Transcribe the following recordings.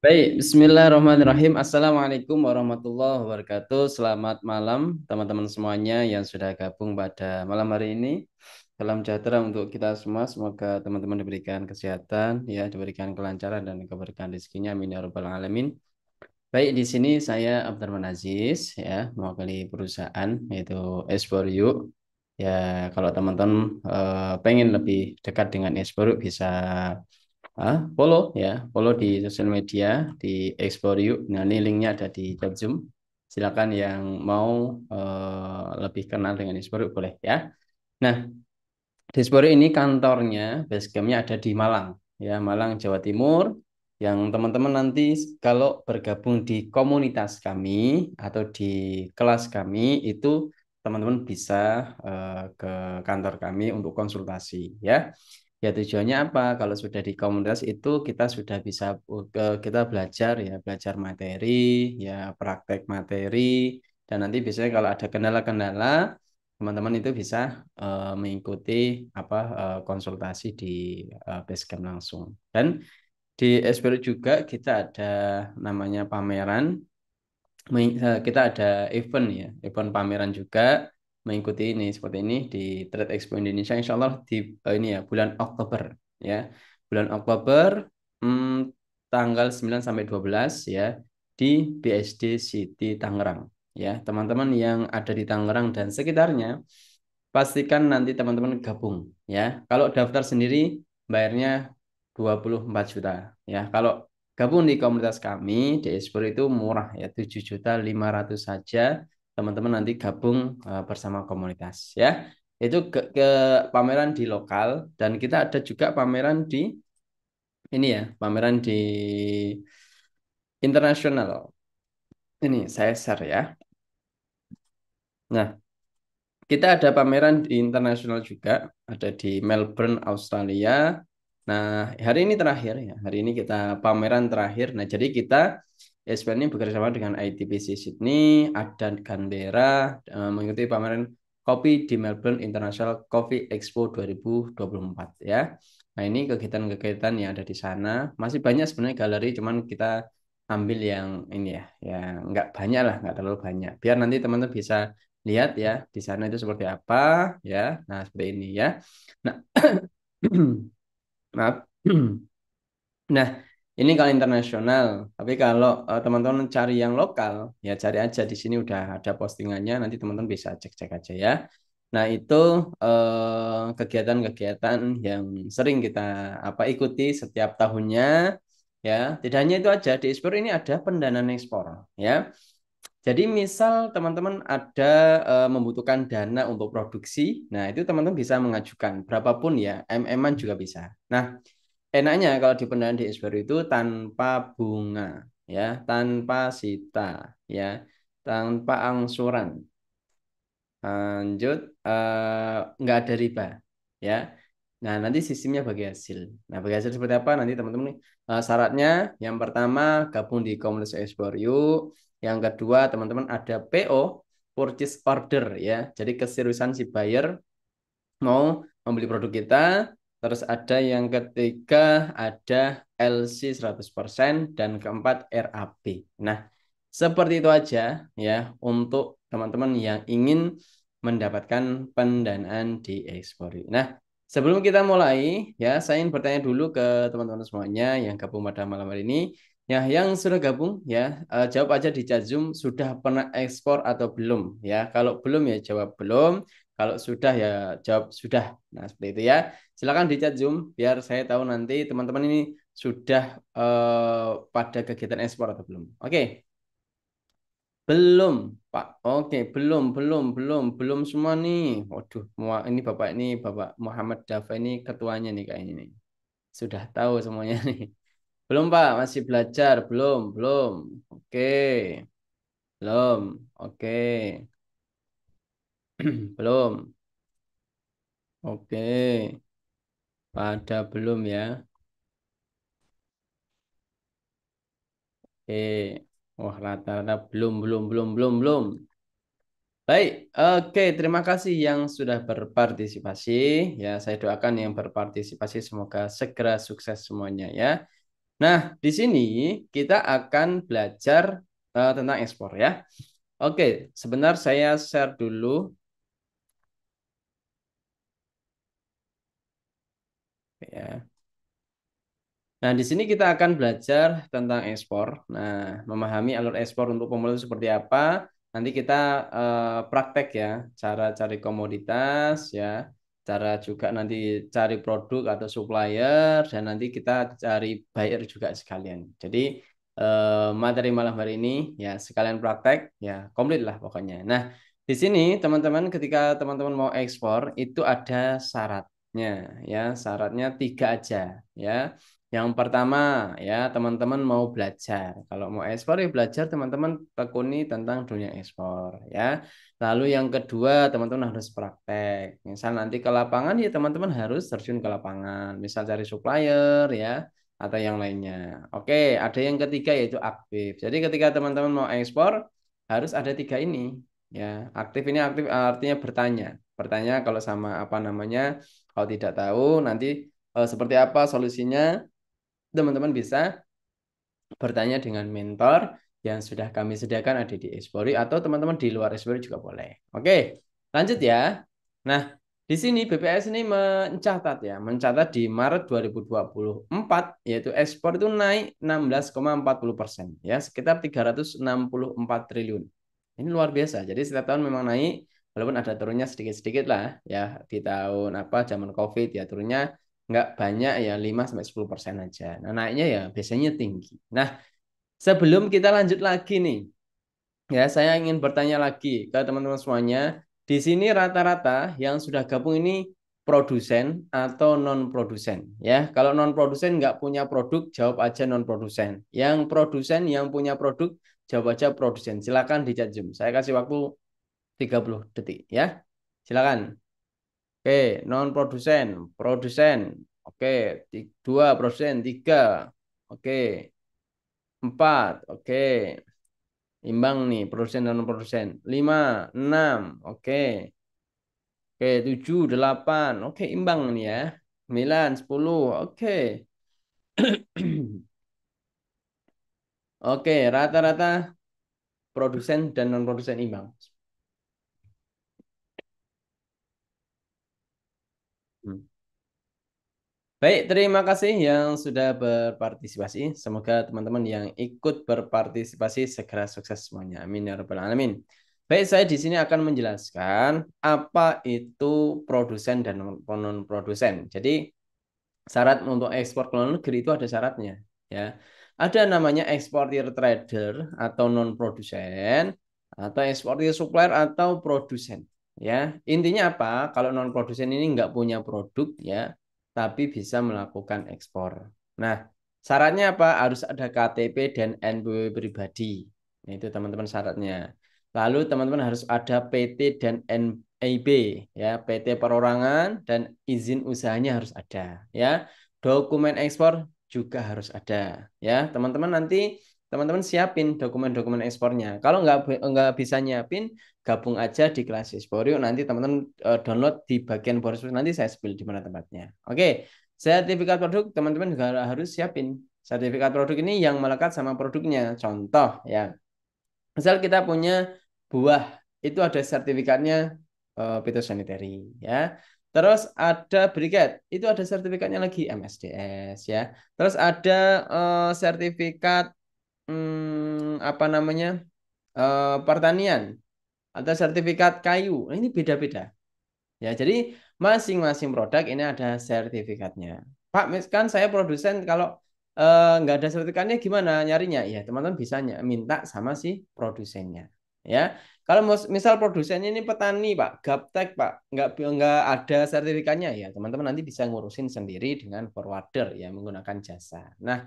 Baik, Bismillahirrahmanirrahim. Assalamualaikum warahmatullahi wabarakatuh. Selamat malam teman-teman semuanya yang sudah gabung pada malam hari ini. Salam sejahtera untuk kita semua. Semoga teman-teman diberikan kesehatan, ya, diberikan kelancaran dan keberkahan rezekinya. Amin ya rabbal alamin. Baik, di sini saya Abdurrahman Aziz, ya, mewakili perusahaan yaitu S4U. Ya, kalau teman-teman pengen lebih dekat dengan S4U bisa follow, ya, follow di sosial media di Explore You. Nah, ini linknya ada di chat Zoom. Silakan yang mau lebih kenal dengan Explore You boleh, ya. Nah, di Explore You ini kantornya, base campnya ada di Malang, ya, Malang, Jawa Timur. Yang teman-teman nanti kalau bergabung di komunitas kami atau di kelas kami itu teman-teman bisa ke kantor kami untuk konsultasi, ya. Ya, tujuannya apa? Kalau sudah di komunitas itu kita sudah bisa kita belajar, ya, belajar materi, ya, praktek materi, dan nanti biasanya kalau ada kendala-kendala teman-teman itu bisa mengikuti konsultasi di Basecamp langsung. Dan di Esprit juga kita ada namanya pameran. Kita ada event, ya, event pameran juga mengikuti ini seperti ini di Trade Expo Indonesia Insya Allah di ini ya bulan Oktober, ya, bulan Oktober, hmm, tanggal 9 sampai 12, ya, di BSD City Tangerang, ya. Teman-teman yang ada di Tangerang dan sekitarnya pastikan nanti teman-teman gabung, ya. Kalau daftar sendiri bayarnya 24 juta, ya. Kalau gabung di komunitas kami di Espor itu murah, ya, 7.500.000 saja. Teman-teman nanti gabung bersama komunitas, ya. Itu ke pameran di lokal, dan kita ada juga pameran di ini, ya, pameran di internasional. Ini saya share, ya. Nah, kita ada pameran di internasional juga, ada di Melbourne, Australia. Nah, hari ini terakhir, ya. Hari ini kita pameran terakhir. Nah, jadi kita ESPN ini bekerjasama dengan ITPC Sydney, Adan Canberra, mengikuti pameran kopi di Melbourne International Coffee Expo 2024, ya. Nah, ini kegiatan-kegiatan yang ada di sana. Masih banyak sebenarnya galeri, cuman kita ambil yang ini, ya, yang nggak banyak lah, nggak terlalu banyak. Biar nanti teman-teman bisa lihat, ya, di sana itu seperti apa, ya. Nah, seperti ini, ya. Nah, maaf. Nah, ini kalau internasional. Tapi kalau teman-teman cari yang lokal, ya, cari aja di sini udah ada postingannya. Nanti teman-teman bisa cek-cek aja, ya. Nah, itu kegiatan-kegiatan yang sering kita ikuti setiap tahunnya, ya. Tidak hanya itu aja, di Espor ini ada pendanaan ekspor, ya. Jadi misal teman-teman ada membutuhkan dana untuk produksi, nah itu teman-teman bisa mengajukan berapapun, ya, MM-an juga bisa. Nah, enaknya kalau di pendanaan di SBR itu tanpa bunga, ya, tanpa sita, ya, tanpa angsuran. Lanjut, nggak ada riba, ya. Nah, nanti sistemnya bagi hasil. Nah, bagi hasil seperti apa? Nanti teman-teman syaratnya yang pertama gabung di komunitas Explore yuk. Yang kedua, teman-teman ada PO, purchase order, ya. Jadi keseriusan si buyer mau membeli produk kita. Terus ada yang ketiga ada LC 100% dan keempat RAB. Nah, seperti itu aja, ya, untuk teman-teman yang ingin mendapatkan pendanaan di Expori. Nah, sebelum kita mulai, ya, saya ingin bertanya dulu ke teman-teman semuanya yang gabung pada malam hari ini. Ya, yang sudah gabung, ya, jawab aja di chat Zoom sudah pernah ekspor atau belum, ya. Kalau belum, ya, jawab belum. Kalau sudah, ya, jawab sudah. Nah, seperti itu, ya. Silakan di chat Zoom biar saya tahu nanti teman-teman ini sudah pada kegiatan ekspor atau belum. Oke. Belum, Pak. Oke, belum semua nih. Waduh, ini Bapak Muhammad Dafa ini ketuanya nih kayaknya nih. Sudah tahu semuanya nih. Belum, Pak, masih belajar. Belum. Oke, belum. Oke, belum. Oke, pada belum, ya. Oke. Wah, rata-rata belum. Baik, oke, terima kasih yang sudah berpartisipasi. Ya, saya doakan yang berpartisipasi semoga segera sukses semuanya, ya. Nah, di sini kita akan belajar tentang ekspor ya. Oke, sebentar saya share dulu ya. Nah, di sini kita akan belajar tentang ekspor. Nah, memahami alur ekspor untuk pemula itu seperti apa. Nanti kita praktek ya, cara cari komoditas ya, cara juga nanti cari produk atau supplier, dan nanti kita cari buyer juga sekalian. Jadi materi malam hari ini ya sekalian praktek ya, komplit lah pokoknya. Nah, di sini teman-teman ketika teman-teman mau ekspor itu ada syaratnya ya, syaratnya tiga aja ya. Yang pertama ya teman-teman mau belajar. Kalau mau ekspor ya belajar teman-teman tekuni tentang dunia ekspor ya. Lalu yang kedua teman-teman harus praktek. Misal nanti ke lapangan ya teman-teman harus terjun ke lapangan. Misal cari supplier ya atau yang lainnya. Oke, ada yang ketiga yaitu aktif. Jadi ketika teman-teman mau ekspor harus ada tiga ini ya. Aktif ini aktif artinya bertanya. Bertanya kalau sama apa namanya, kalau tidak tahu nanti seperti apa solusinya teman-teman bisa bertanya dengan mentor yang sudah kami sediakan ada di Espori atau teman-teman di luar Espori juga boleh. Oke, lanjut ya. Nah, di sini BPS ini mencatat ya, mencatat di Maret 2024 yaitu ekspor itu naik 16,40% ya, sekitar 364 triliun. Ini luar biasa. Jadi setiap tahun memang naik, walaupun ada turunnya sedikit-sedikit lah ya di tahun apa zaman COVID ya turunnya nggak banyak ya 5 sampai 10% aja. Nah, naiknya ya biasanya tinggi. Nah, sebelum kita lanjut lagi nih, ya saya ingin bertanya lagi ke teman-teman semuanya. Di sini rata-rata yang sudah gabung ini produsen atau non produsen ya. Kalau non produsen nggak punya produk, jawab aja non produsen. Yang produsen yang punya produk, jawab aja produsen. Silakan di chat Zoom. Saya kasih waktu 30 detik ya. Silakan. Oke, non produsen, produsen. Oke, dua produsen, tiga. Oke, empat. Oke, imbang nih produsen dan non produsen. Lima, enam. Oke, oke, tujuh, delapan. Oke, imbang nih ya. Sembilan, sepuluh. Oke, oke, rata-rata produsen dan non produsen imbang. Hmm. Baik, terima kasih yang sudah berpartisipasi. Semoga teman-teman yang ikut berpartisipasi segera sukses semuanya. Amin ya rabbal alamin. Baik, saya di sini akan menjelaskan apa itu produsen dan non-produsen. Jadi, syarat untuk ekspor ke luar negeri itu ada syaratnya, ya. Ada namanya eksportir trader atau non-produsen atau eksportir supplier atau produsen, ya. Intinya apa? Kalau non-produsen ini nggak punya produk, ya, tapi bisa melakukan ekspor. Nah, syaratnya apa? Harus ada KTP dan NPWP pribadi. Nah, itu teman-teman syaratnya. Lalu teman-teman harus ada PT dan NIB ya, PT perorangan dan izin usahanya harus ada ya. Dokumen ekspor juga harus ada ya. Teman-teman nanti teman-teman siapin dokumen-dokumen ekspornya. Kalau nggak bisa nyiapin, gabung aja di kelas Esporio. Nanti teman-teman download di bagian borosur nanti saya spill di mana tempatnya. Oke, sertifikat produk teman-teman juga harus siapin. Sertifikat produk ini yang melekat sama produknya. Contoh ya, misal kita punya buah, itu ada sertifikatnya phytosanitary ya. Terus ada briket, itu ada sertifikatnya lagi MSDS ya. Terus ada sertifikat apa namanya pertanian atau sertifikat kayu. Nah, ini beda-beda. Ya, jadi masing-masing produk ini ada sertifikatnya. Pak, kan saya produsen, kalau nggak ada sertifikatnya gimana nyarinya? Ya, teman-teman bisa minta sama si produsennya. Ya, kalau misal produsennya ini petani, Pak, gaptek, Pak, nggak ada sertifikatnya, ya teman-teman nanti bisa ngurusin sendiri dengan forwarder ya menggunakan jasa. Nah,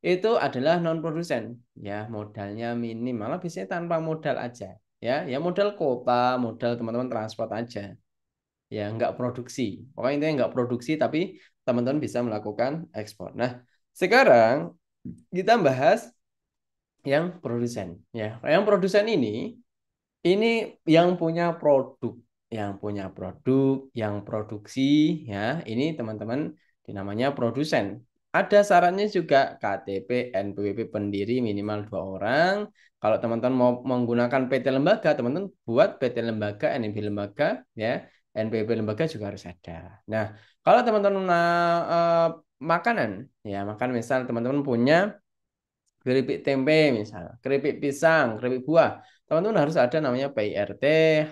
itu adalah non produsen, ya modalnya minim, malah biasanya tanpa modal aja. Ya modal kota, modal teman-teman transport aja ya nggak produksi. Pokoknya intinya nggak produksi tapi teman-teman bisa melakukan ekspor. Nah, sekarang kita bahas yang produsen ya. Yang produsen ini yang punya produk, yang produksi ya. Ini teman-teman dinamanya produsen. ada syaratnya juga KTP NPWP pendiri minimal 2 orang. Kalau teman-teman mau menggunakan PT lembaga, teman-teman buat PT lembaga, NIB lembaga, ya, NPWP lembaga juga harus ada. Nah, kalau teman-teman makanan, ya makan misal teman-teman punya keripik tempe misal, keripik pisang, keripik buah. Teman-teman harus ada namanya PIRT,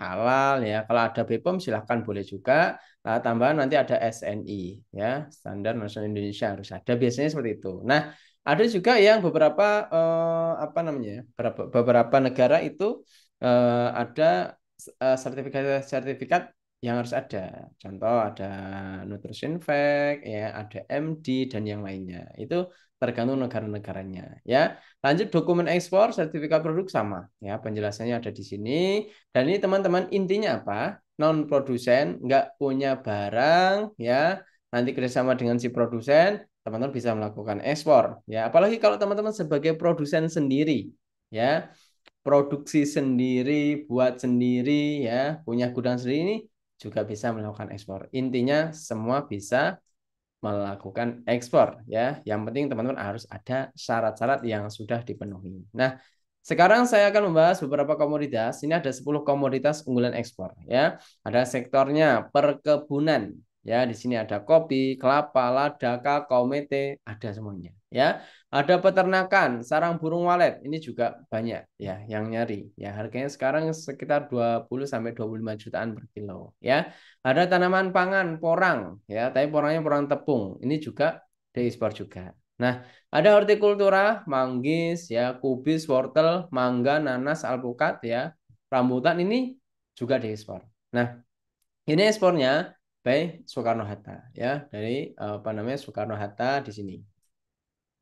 halal ya. Kalau ada BPOM silahkan boleh juga. Nah, tambahan nanti ada SNI ya, Standar Nasional Indonesia harus ada. Biasanya seperti itu. Nah, ada juga yang beberapa apa namanya? Beberapa negara itu ada sertifikat-sertifikat yang harus ada. Contoh ada Nutrition Fact, ya, ada MD dan yang lainnya. Itu tergantung negara-negaranya ya. Lanjut dokumen ekspor, sertifikat produk sama ya, penjelasannya ada di sini. Dan ini teman-teman intinya apa? Non produsen nggak punya barang ya, nanti kerjasama dengan si produsen, teman-teman bisa melakukan ekspor ya. Apalagi kalau teman-teman sebagai produsen sendiri ya, produksi sendiri, buat sendiri ya, punya gudang sendiri ini juga bisa melakukan ekspor. Intinya semua bisa melakukan ekspor ya. Yang penting teman-teman harus ada syarat-syarat yang sudah dipenuhi. Nah, sekarang saya akan membahas beberapa komoditas. Ini ada 10 komoditas unggulan ekspor ya. Ada sektornya perkebunan ya. Di sini ada kopi, kelapa, lada, kakao, mete, ada semuanya ya. Ada peternakan, sarang burung walet. Ini juga banyak ya yang nyari ya. Harganya sekarang sekitar 20 sampai 25 jutaan per kilo ya. Ada tanaman pangan, porang ya, tapi porangnya porang tepung. Ini juga diekspor juga. Nah, ada hortikultura, manggis, ya, kubis, wortel, mangga, nanas, alpukat, ya, rambutan ini juga diekspor. Nah, ini ekspornya by Soekarno-Hatta, ya, dari apa namanya Soekarno-Hatta di sini.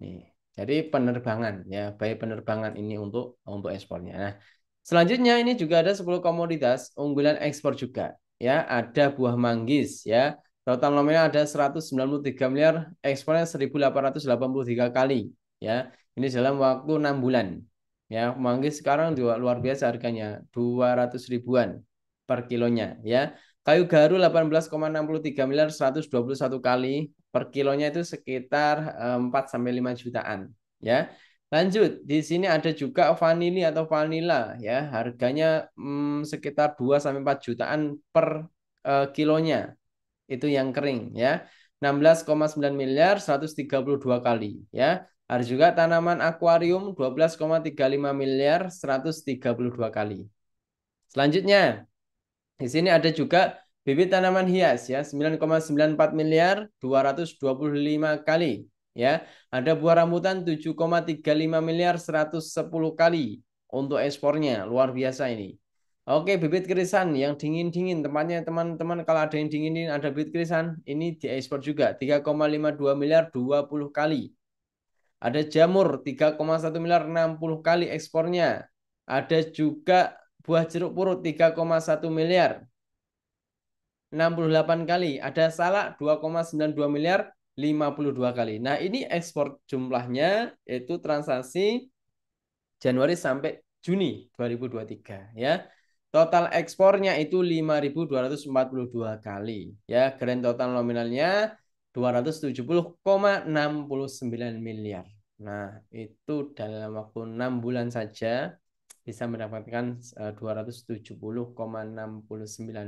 Nih, jadi penerbangan, ya, by penerbangan ini untuk ekspornya. Nah, selanjutnya ini juga ada 10 komoditas unggulan ekspor juga, ya, ada buah manggis, ya. Total nominal ada 193 miliar, ekspornya 1.883 kali, ya. Ini dalam waktu 6 bulan. Ya, manggis sekarang juga luar biasa harganya, 200 ribuan per kilonya, ya. Kayu garu 18,63 miliar, 121 kali per kilonya itu sekitar 4 sampai 5 jutaan, ya. Lanjut, di sini ada juga vanili atau vanila ya, harganya sekitar 2 sampai 4 jutaan per kilonya. Itu yang kering ya. 16,9 miliar 132 kali ya. Ada juga tanaman akuarium 12,35 miliar 132 kali. Selanjutnya, di sini ada juga bibit tanaman hias ya, 9,94 miliar 225 kali ya. Ada buah rambutan 7,35 miliar 110 kali untuk ekspornya. Luar biasa ini. Oke, bibit krisan yang dingin-dingin, tempatnya teman-teman kalau ada yang dingin ada bibit krisan, ini diekspor juga 3,52 miliar 20 kali. Ada jamur 3,1 miliar 60 kali ekspornya. Ada juga buah jeruk purut 3,1 miliar 68 kali. Ada salak 2,92 miliar 52 kali. Nah, ini ekspor jumlahnya yaitu transaksi Januari sampai Juni 2023 ya. Total ekspornya itu 5.242 kali ya. Grand total nominalnya 270,69 miliar. Nah, itu dalam waktu 6 bulan saja bisa mendapatkan 270,69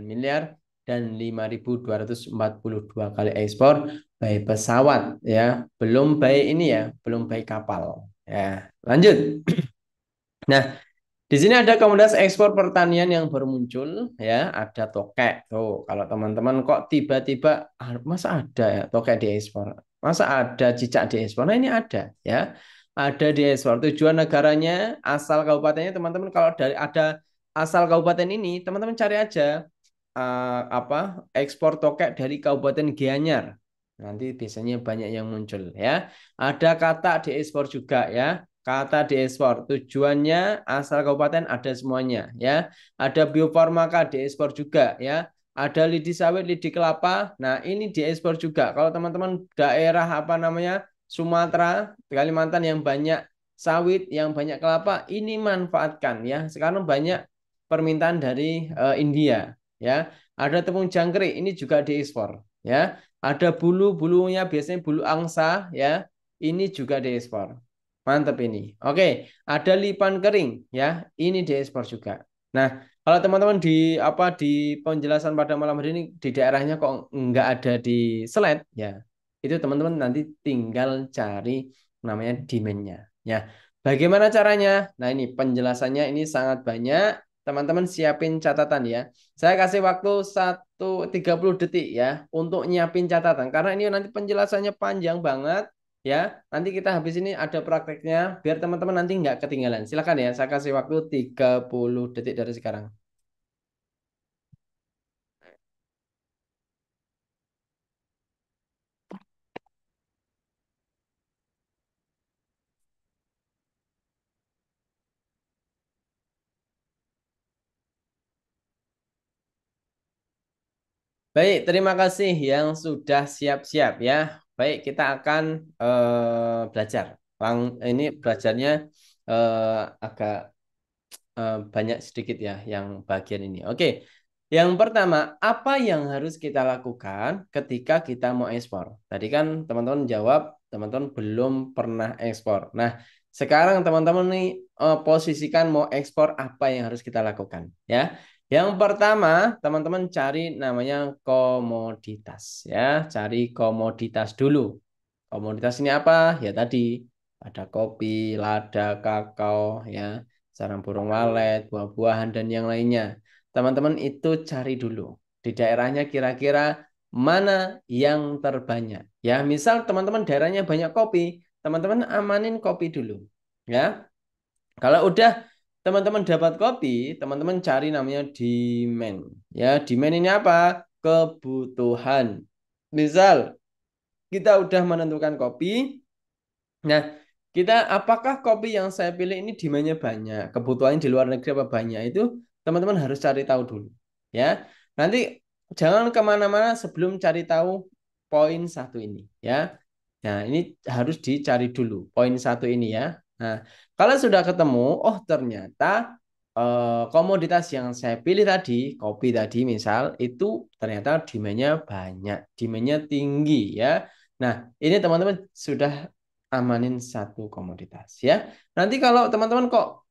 miliar dan 5.242 kali ekspor by pesawat ya. Belum by ini ya, belum by kapal. Ya, lanjut. Nah, di sini ada komoditas ekspor pertanian yang baru muncul ya, ada tokek. Tuh, kalau teman-teman kok tiba-tiba masa ada ya tokek di ekspor? Masa ada cicak di ekspor? Nah, ini ada ya. Ada di ekspor. Tujuan negaranya, asal kabupatennya teman-teman kalau dari ada asal kabupaten ini, teman-teman cari aja apa ekspor tokek dari Kabupaten Gianyar. Nanti biasanya banyak yang muncul ya. Ada kata diekspor juga ya. Kata diekspor tujuannya asal kabupaten ada semuanya ya. Ada Bio Farmaka diekspor juga ya. Ada lidi sawit, lidi kelapa. Nah, ini diekspor juga. Kalau teman-teman daerah apa namanya Sumatera, Kalimantan yang banyak sawit, yang banyak kelapa, ini manfaatkan ya. Sekarang banyak permintaan dari India ya. Ada tepung jangkrik, ini juga diekspor ya. Ada bulu-bulunya biasanya bulu angsa ya. Ini juga diekspor. Mantap ini. Oke, ada lipan kering ya. Ini diekspor juga. Nah, kalau teman-teman di apa di penjelasan pada malam hari ini di daerahnya kok nggak ada di slide ya. Itu teman-teman nanti tinggal cari namanya demand-nya ya. Bagaimana caranya? Nah, ini penjelasannya ini sangat banyak. Teman-teman siapin catatan ya. Saya kasih waktu 30 detik ya untuk nyiapin catatan karena ini nanti penjelasannya panjang banget ya. Nanti kita habis ini ada prakteknya biar teman-teman nanti nggak ketinggalan. Silakan ya, saya kasih waktu 30 detik dari sekarang. Baik, terima kasih yang sudah siap-siap ya. Baik, kita akan belajar. Ini belajarnya agak banyak sedikit ya yang bagian ini. Oke, yang pertama, apa yang harus kita lakukan ketika kita mau ekspor? Tadi kan teman-teman jawab, teman-teman belum pernah ekspor. Nah, sekarang teman-teman nih posisikan mau ekspor apa yang harus kita lakukan ya. Yang pertama, teman-teman cari namanya komoditas ya, cari komoditas dulu. Komoditas ini apa? Ya tadi ada kopi, lada, kakao, ya, sarang burung walet, buah-buahan dan yang lainnya. Teman-teman itu cari dulu di daerahnya kira-kira mana yang terbanyak. Ya, misal teman-teman daerahnya banyak kopi, teman-teman amanin kopi dulu. Ya, kalau udah teman-teman dapat kopi, teman-teman cari namanya demand. Ya, demand ini apa? Kebutuhan. Misal kita udah menentukan kopi. Nah, kita apakah kopi yang saya pilih ini demandnya banyak, kebutuhannya di luar negeri apa banyak itu teman-teman harus cari tahu dulu, ya. Nanti jangan kemana-mana sebelum cari tahu poin satu ini, ya. Nah, ini harus dicari dulu poin satu ini ya. Nah, kalau sudah ketemu, oh ternyata komoditas yang saya pilih tadi, kopi tadi misal, itu ternyata demandnya banyak, demandnya tinggi ya. Nah, ini teman-teman sudah amanin satu komoditas ya. Nanti kalau teman-teman kok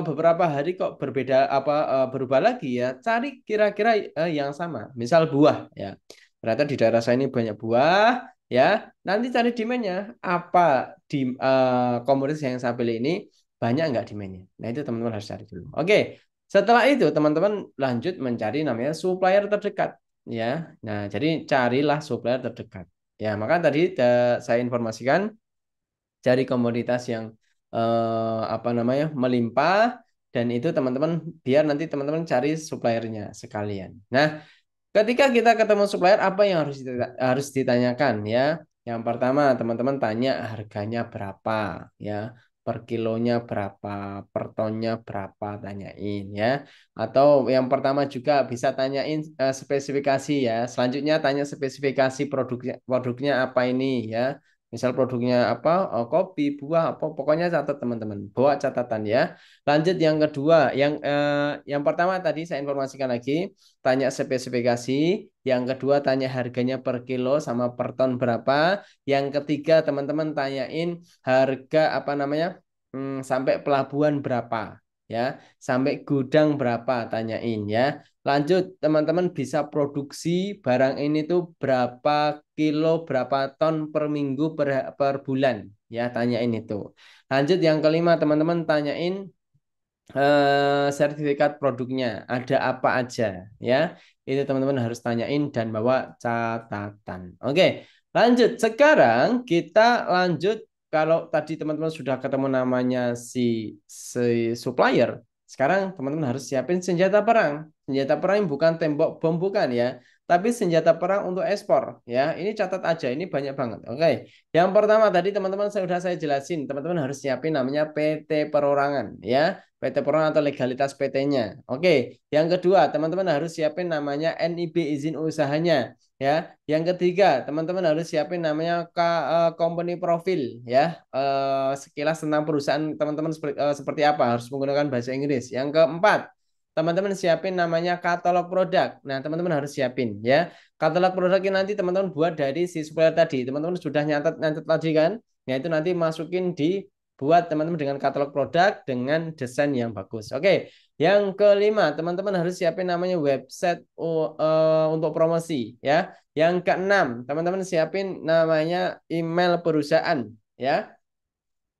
beberapa hari kok berbeda apa berubah lagi ya, cari kira-kira yang sama. Misal buah ya. Ternyata di daerah saya ini banyak buah ya. Nanti cari demandnya apa di komoditas yang saya pilih ini banyak nggak demandnya. Nah itu teman-teman harus cari dulu. Oke. Setelah itu teman-teman lanjut mencari namanya supplier terdekat ya. Nah jadi carilah supplier terdekat. Ya maka tadi saya informasikan cari komoditas yang apa namanya melimpah dan itu teman-teman biar nanti teman-teman cari suppliernya sekalian. Nah, ketika kita ketemu supplier apa yang harus ditanyakan ya? Yang pertama teman-teman tanya harganya berapa ya? Per kilonya berapa, per tonnya berapa, tanyain ya. Atau yang pertama juga bisa tanyain spesifikasi ya. Selanjutnya tanya spesifikasi produknya apa ini ya. Misal produknya apa, kopi, buah, apa, pokoknya catat teman-teman. Bawa catatan ya. Lanjut yang kedua, yang pertama tadi saya informasikan lagi, tanya spesifikasi. Yang kedua tanya harganya per kilo sama per ton berapa. Yang ketiga teman-teman tanyain harga apa namanya, sampai pelabuhan berapa. Ya, sampai gudang berapa tanyain ya. Lanjut, teman-teman bisa produksi barang ini tuh berapa kilo, berapa ton per minggu, per bulan. Ya, tanyain itu. Lanjut, yang kelima, teman-teman tanyain sertifikat produknya. Ada apa aja. Ya, itu teman-teman harus tanyain dan bawa catatan. Oke, lanjut. Sekarang kita lanjut. Kalau tadi teman-teman sudah ketemu namanya si supplier, sekarang teman-teman harus siapin senjata perang. Senjata perang ini bukan tembok bom bukan ya, tapi senjata perang untuk ekspor ya. Ini catat aja, ini banyak banget. Oke. Yang pertama tadi teman-teman saya jelasin, teman-teman harus siapin namanya PT perorangan ya. PT perorangan atau legalitas PT-nya. Oke. Yang kedua, teman-teman harus siapin namanya NIB izin usahanya ya. Yang ketiga, teman-teman harus siapin namanya company profile ya. Sekilas tentang perusahaan teman-teman seperti apa, harus menggunakan bahasa Inggris. Yang keempat, teman-teman siapin namanya katalog produk. Nah, teman-teman harus siapin ya. Katalog produk ini nanti teman-teman buat dari si supplier tadi. Teman-teman sudah nyatet-nyatet tadi kan? Nah, itu nanti masukin di buat teman-teman dengan katalog produk dengan desain yang bagus. Oke. Yang kelima, teman-teman harus siapin namanya website untuk promosi ya. Yang keenam, teman-teman siapin namanya email perusahaan ya.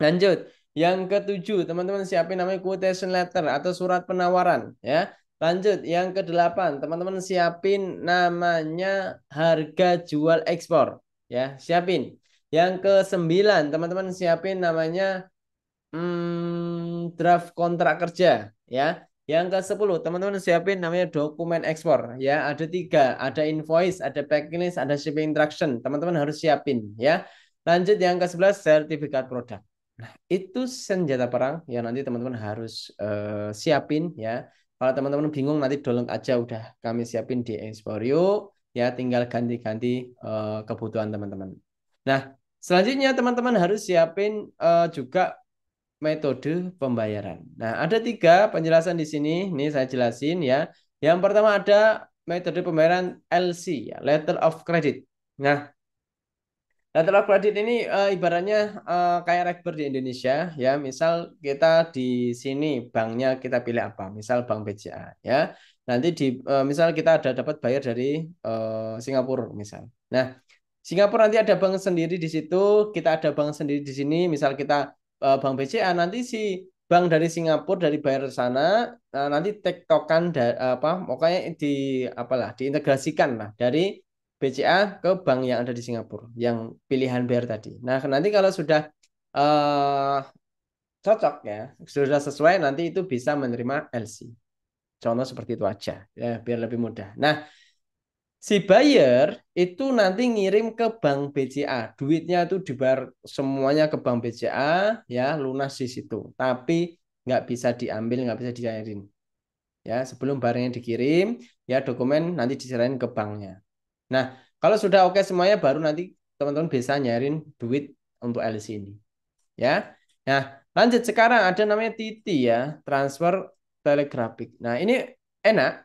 Lanjut. Yang ketujuh, teman-teman siapin namanya quotation letter atau surat penawaran ya. Lanjut, yang kedelapan, teman-teman siapin namanya harga jual ekspor ya, siapin. Yang kesembilan, teman-teman siapin namanya draft kontrak kerja ya. Yang ke-10 teman-teman siapin namanya dokumen ekspor ya. Ada tiga, ada invoice, ada packlist, ada shipping instruction. Teman-teman harus siapin ya. Lanjut yang ke-11 sertifikat produk. Nah, itu senjata perang yang nanti teman-teman harus siapin ya. Kalau teman-teman bingung nanti download aja udah kami siapin di Exporio ya, tinggal ganti-ganti kebutuhan teman-teman. Nah, selanjutnya teman-teman harus siapin juga metode pembayaran. Nah, ada tiga penjelasan di sini. Ini saya jelasin ya. Yang pertama ada metode pembayaran LC, ya, Letter of Credit. Nah, Letter of Credit ini ibaratnya kayak rekber di Indonesia ya. Misal kita di sini banknya kita pilih apa? Misal Bank BCA ya. Nanti di misal kita ada dapat bayar dari Singapura misal. Nah, Singapura nanti ada bank sendiri di situ, kita ada bank sendiri di sini. Misal kita Bank BCA, nanti si bank dari Singapura dari bayar sana, nanti tektokan apa, pokoknya di apalah diintegrasikan lah dari BCA ke bank yang ada di Singapura, yang pilihan bayar tadi. Nah, nanti kalau sudah uh, cocok ya, sudah sesuai, nanti itu bisa menerima LC. Contoh seperti itu aja, ya, biar lebih mudah. Nah, si buyer itu nanti ngirim ke bank BCA. Duitnya itu dibayar semuanya ke bank BCA, ya lunas di situ. Tapi nggak bisa diambil, nggak bisa dicairin. Ya, sebelum barangnya dikirim, ya dokumen nanti diserahin ke banknya. Nah, kalau sudah oke semuanya, baru nanti teman-teman bisa nyairin duit untuk LC ini. Ya, nah lanjut sekarang ada namanya TT ya, transfer telegrafik. Nah ini enak.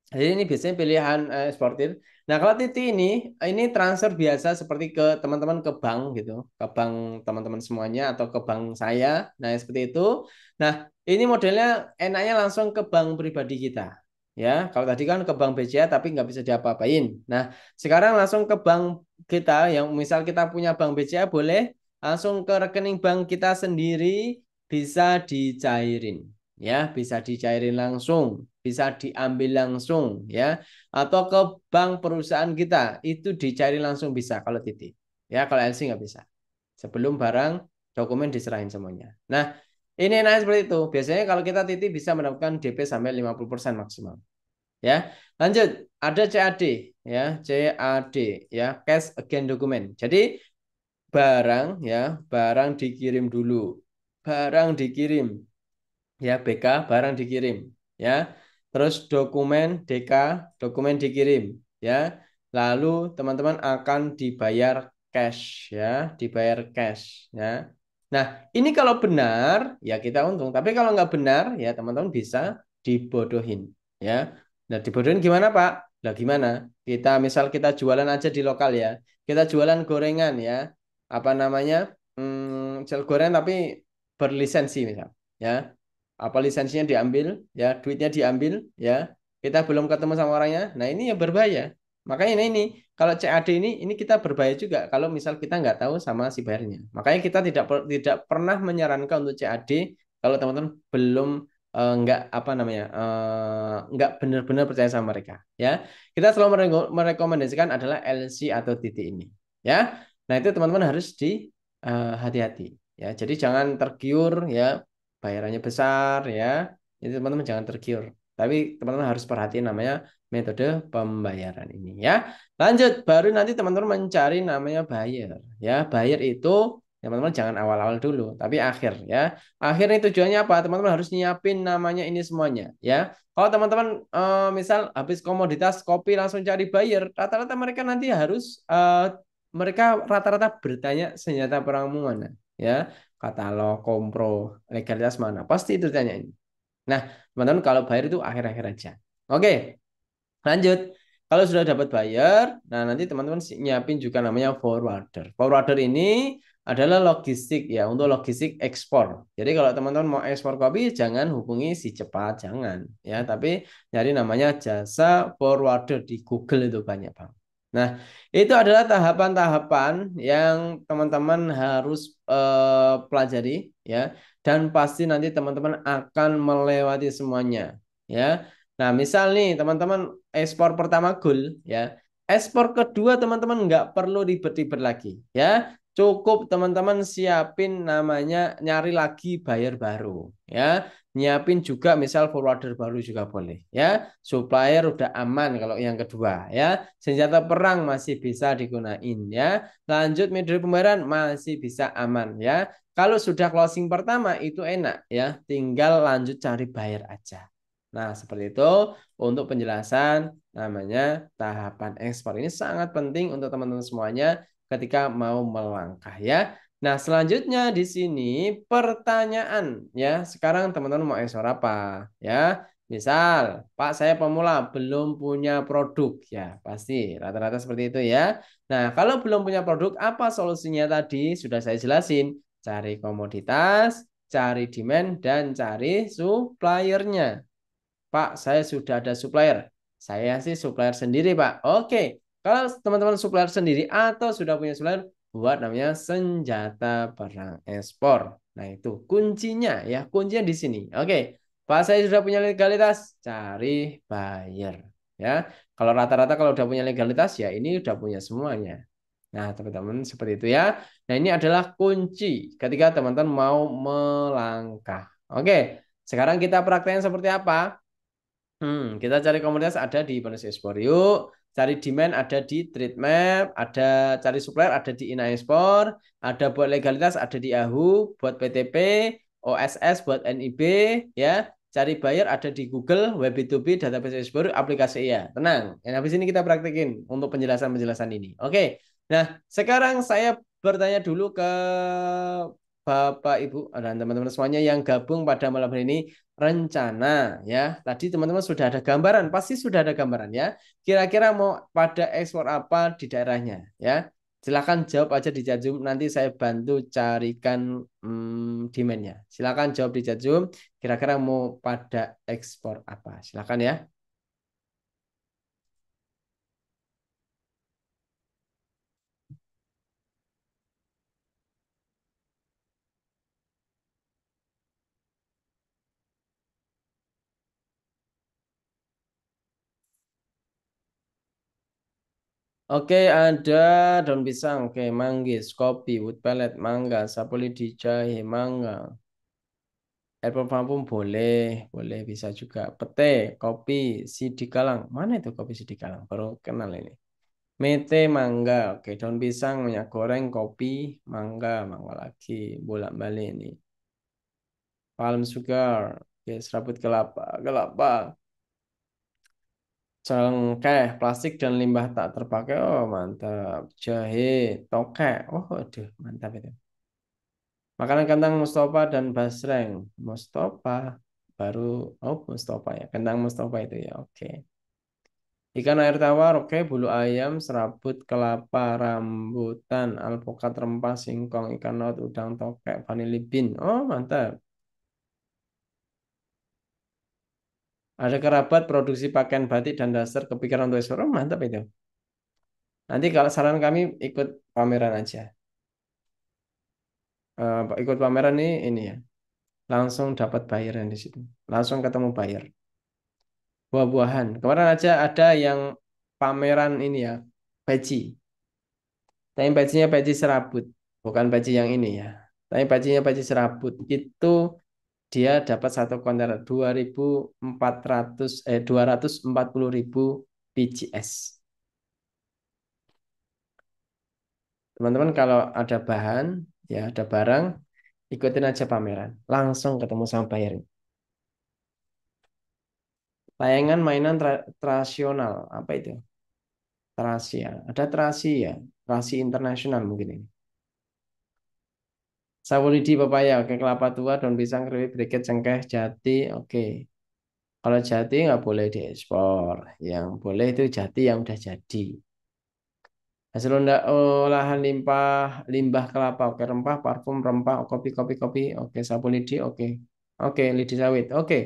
Jadi ini biasanya pilihan eksportir. Nah, kalau Titi ini transfer biasa seperti ke teman-teman ke bank gitu, ke bank teman-teman semuanya atau ke bank saya. Nah, seperti itu. Nah, ini modelnya enaknya langsung ke bank pribadi kita. Ya, kalau tadi kan ke bank BCA tapi nggak bisa diapa-apain. Nah, sekarang langsung ke bank kita yang misal kita punya bank BCA boleh langsung ke rekening bank kita sendiri bisa dicairin ya, bisa dicairin langsung, bisa diambil langsung ya, atau ke bank perusahaan kita itu dicairin langsung bisa kalau titik ya, kalau LC nggak bisa sebelum barang dokumen diserahin semuanya. Nah, ini enak seperti itu. Biasanya kalau kita titik bisa mendapatkan DP sampai 50% maksimal ya. Lanjut, ada CAD ya, CAD ya, cash again dokumen. Jadi barang ya, barang dikirim dulu, barang dikirim ya, BK barang dikirim ya, terus dokumen DK dokumen dikirim ya, lalu teman-teman akan dibayar cash ya, dibayar cash ya. Nah, ini kalau benar ya kita untung, tapi kalau nggak benar ya teman-teman bisa dibodohin ya. Nah, dibodohin gimana Pak? Nah, gimana, kita misal kita jualan aja di lokal ya, kita jualan gorengan ya, apa namanya, jual gorengan tapi berlisensi misal ya, apa lisensinya diambil ya, duitnya diambil ya, kita belum ketemu sama orangnya. Nah, ini yang berbahaya. Makanya ini kalau CAD ini kita berbahaya juga kalau misal kita nggak tahu sama si bayarnya. Makanya kita tidak pernah menyarankan untuk CAD kalau teman-teman belum nggak apa namanya, nggak benar-benar percaya sama mereka ya. Kita selalu merekomendasikan adalah LC atau titik ini ya. Nah, itu teman-teman harus di hati-hati ya. Jadi jangan tergiur ya, bayarannya besar ya. Jadi teman-teman jangan tergiur. Tapi teman-teman harus perhatiin namanya metode pembayaran ini ya. Lanjut, baru nanti teman-teman mencari namanya buyer ya. Buyer itu teman-teman jangan awal-awal dulu, tapi akhir ya. Akhir ini tujuannya apa? Teman-teman harus nyiapin namanya ini semuanya ya. Kalau teman-teman misal habis komoditas kopi langsung cari buyer, rata-rata mereka nanti harus mereka rata-rata bertanya senjata perangmu mana ya, katalog, kompro, legalitas mana, pasti itu tanyain Nah, teman-teman kalau bayar itu akhir-akhir aja. Oke, lanjut. Kalau sudah dapat buyer, nah nanti teman-teman nyiapin juga namanya forwarder. Forwarder ini adalah logistik ya, untuk logistik ekspor. Jadi kalau teman-teman mau ekspor kopi, jangan hubungi si cepat, jangan ya. Tapi nyari namanya jasa forwarder di Google itu banyak bang. Nah, itu adalah tahapan-tahapan yang teman-teman harus pelajari ya. Dan pasti nanti teman-teman akan melewati semuanya ya. Nah, misal nih teman-teman ekspor pertama goal ya. Ekspor kedua teman-teman nggak perlu ribet-ribet lagi ya. Cukup teman-teman siapin namanya nyari lagi buyer baru ya. Nyiapin juga misal forwarder baru juga boleh ya. Supplier udah aman kalau yang kedua ya. Senjata perang masih bisa digunain ya. Lanjut metode pembayaran masih bisa aman ya. Kalau sudah closing pertama itu enak ya. Tinggal lanjut cari buyer aja. Nah, seperti itu untuk penjelasan namanya tahapan ekspor. Ini sangat penting untuk teman-teman semuanya ketika mau melangkah ya. Nah, selanjutnya di sini pertanyaan ya. Sekarang teman-teman mau ekspor apa ya? Misal, Pak saya pemula belum punya produk ya, pasti rata-rata seperti itu ya. Nah, kalau belum punya produk, apa solusinya tadi? Sudah saya jelasin. Cari komoditas, cari demand, dan cari suppliernya. Pak, saya sudah ada supplier. Saya sih supplier sendiri, Pak. Oke, kalau teman-teman supplier sendiri atau sudah punya supplier, buat namanya senjata perang ekspor. Nah, itu kuncinya ya, kuncinya di sini. Oke, Pak, saya sudah punya legalitas, cari buyer. Ya, kalau rata-rata kalau udah punya legalitas ya ini udah punya semuanya. Nah, teman-teman seperti itu ya. Nah, ini adalah kunci ketika teman-teman mau melangkah. Oke, sekarang kita prakteknya seperti apa? Kita cari komunitas ada di Indonesia Export yuk. Cari demand ada di Trade Map, ada cari supplier ada di Ina Export, ada buat legalitas ada di Yahoo, buat PTP, OSS buat NIB, ya. Cari buyer ada di Google, Web B2B, database Export, aplikasi ya. Tenang. Yang habis ini kita praktekin untuk penjelasan-penjelasan ini. Oke. Nah, sekarang saya bertanya dulu ke Bapak, Ibu, dan teman-teman semuanya yang gabung pada malam hari ini rencana ya. Tadi teman-teman sudah ada gambaran, pasti sudah ada gambaran ya. Kira-kira mau pada ekspor apa di daerahnya ya. Silakan jawab aja di chat Zoom. Nanti saya bantu carikan demand-nya. Silakan jawab di chat Zoom. Kira-kira mau pada ekspor apa? Silakan ya. Oke, ada daun pisang, oke, manggis, kopi, wood pellet, mangga, sapulidi, jahe, mangga, apple parfum boleh, boleh bisa juga. Pete, kopi, sidikalang. Mana itu kopi sidikalang? Baru kenal ini. Mete, mangga. Oke, daun pisang, minyak goreng, kopi, mangga, mangga lagi. Bolak-balik ini. Palm sugar. Oke, serabut kelapa, kelapa. Cengkeh, plastik dan limbah tak terpakai. Oh, mantap. Jahe, tokek. Oh, aduh, mantap itu. Makanan kentang Mustafa dan basreng. Mustafa baru Mustafa ya. Kentang Mustafa itu ya. Oke. Ikan air tawar, oke. Bulu ayam, serabut, kelapa, rambutan, alpukat, rempah, singkong, ikan laut, udang, tokek, vanili bean. Oh, mantap. Ada kerabat produksi pakaian batik dan dasar kepikiran untuk ekspor. Oh, mantap itu. Nanti kalau saran kami ikut pameran aja. Ikut pameran ini ya. Langsung dapat bayaran di situ. Langsung ketemu buyer. Buah-buahan. Kemarin aja ada yang pameran ini ya, peci. Tapi pecinya peci serabut, bukan peci yang ini ya. Tapi pecinya peci serabut. Itu dia dapat satu kontainer 240.000 PGS. Teman-teman kalau ada bahan, ya ada barang, ikutin aja pameran. Langsung ketemu sama buyer. Tayangan mainan tradisional, apa itu? Trasia. Ada Trasi ya. Trasi internasional mungkin ini. Sawo lidi pepaya, oke. Kelapa tua, daun pisang, keripik, briket, cengkeh, jati, oke. Kalau jati nggak boleh diekspor. Yang boleh itu jati yang udah jadi. Hasil olahan limbah kelapa, oke. Rempah, parfum, rempah, kopi, kopi, kopi, oke. Sapu lidi, oke. Oke, lidi sawit, oke.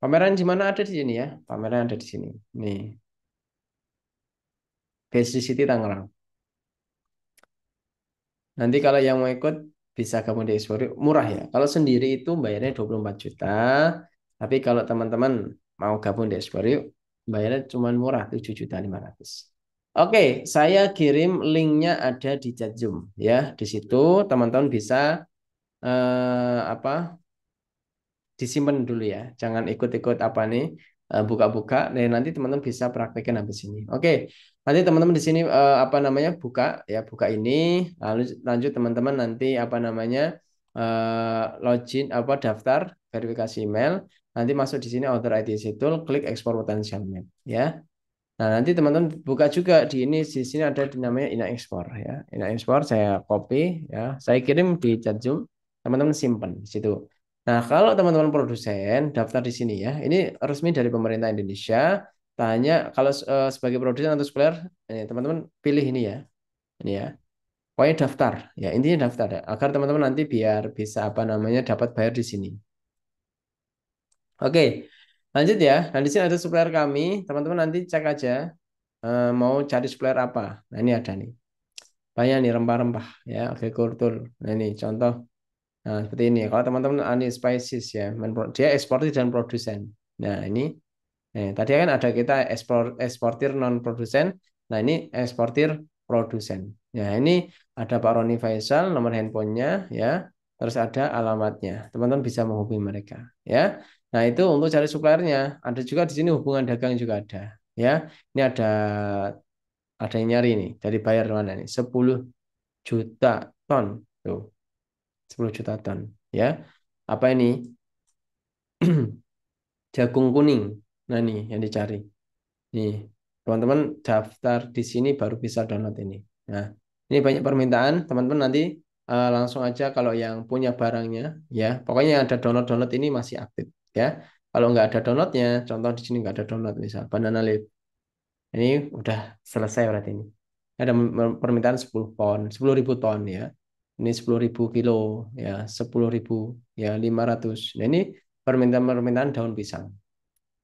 Pameran di mana ada di sini ya? Pameran ada di sini. Nih, Besti City Tangerang. Nanti kalau yang mau ikut bisa kamu diekspor murah ya. Kalau sendiri itu bayarnya 24 juta. Tapi kalau teman-teman mau gabung di ekspor bayarnya cuma murah 7.500.000. Oke, saya kirim linknya ada di chat Zoom ya. Di situ teman-teman bisa apa disimpan dulu ya. Jangan ikut-ikut apa nih buka-buka. Nah, nanti teman-teman bisa praktekkan habis ini. Oke, nanti teman-teman di sini apa namanya buka ya buka ini. Lalu lanjut teman-teman nanti apa namanya login apa daftar verifikasi email. Nanti masuk di sini Author ID situ, klik ekspor potential map ya. Nah, nanti teman-teman buka juga di sini ada di namanya Ina Export ya. Ina Export saya copy ya, saya kirim di chat Zoom, teman-teman simpan di situ. Nah, kalau teman-teman produsen daftar di sini ya, ini resmi dari pemerintah Indonesia. Tanya kalau sebagai produsen atau supplier, teman-teman pilih ini ya, ini ya. Pokoknya daftar, ya intinya daftar ya, agar teman-teman nanti biar bisa apa namanya dapat bayar di sini. Oke, lanjut ya. Nah, di sini ada supplier kami, teman-teman nanti cek aja mau cari supplier apa. Nah, ini ada nih. Banyak nih rempah-rempah ya, oke kultur. Nah, ini contoh. Nah, seperti ini. Kalau teman-teman Ani Spices ya, dia eksportir dan produsen. Nah, ini tadi kan ada kita eksportir non produsen. Nah, ini eksportir produsen. Nah, ini ada Pak Roni Faisal, nomor handphonenya ya. Terus ada alamatnya. Teman-teman bisa menghubungi mereka ya. Nah, itu untuk cari suppliernya. Ada juga di sini hubungan dagang juga ada ya. Ini ada yang nyari nih dari bayar mana nih 10 juta ton tuh 10 juta ton ya apa ini jagung kuning nah nih yang dicari nih teman-teman daftar di sini baru bisa download ini nah ini banyak permintaan teman-teman nanti langsung aja kalau yang punya barangnya ya pokoknya yang ada download ini masih aktif ya kalau nggak ada downloadnya contoh di sini nggak ada download misal banana leaf ini udah selesai berarti ini. Ada permintaan 10 ton, 10.000 ton ya. Ini 10.000 kilo ya, 10.000 ya 500. Nah ini permintaan-permintaan daun pisang.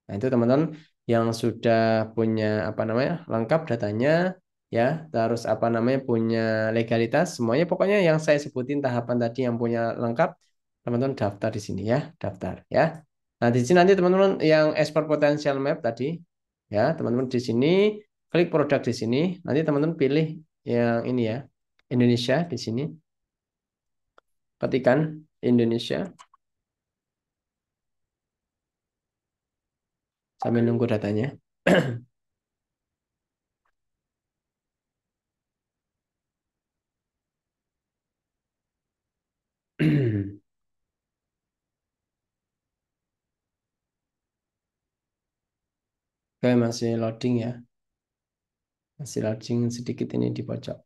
Nah itu teman-teman yang sudah punya apa namanya lengkap datanya ya, terus apa namanya punya legalitas semuanya pokoknya yang saya sebutin tahapan tadi yang punya lengkap teman-teman daftar di sini ya, daftar ya. Nah di sini nanti teman-teman yang ekspor potensial map tadi ya teman-teman di sini klik produk di sini nanti teman-teman pilih yang ini ya Indonesia di sini ketikan Indonesia sambil nunggu datanya. Oke, masih loading ya. Masih loading sedikit ini di pojok.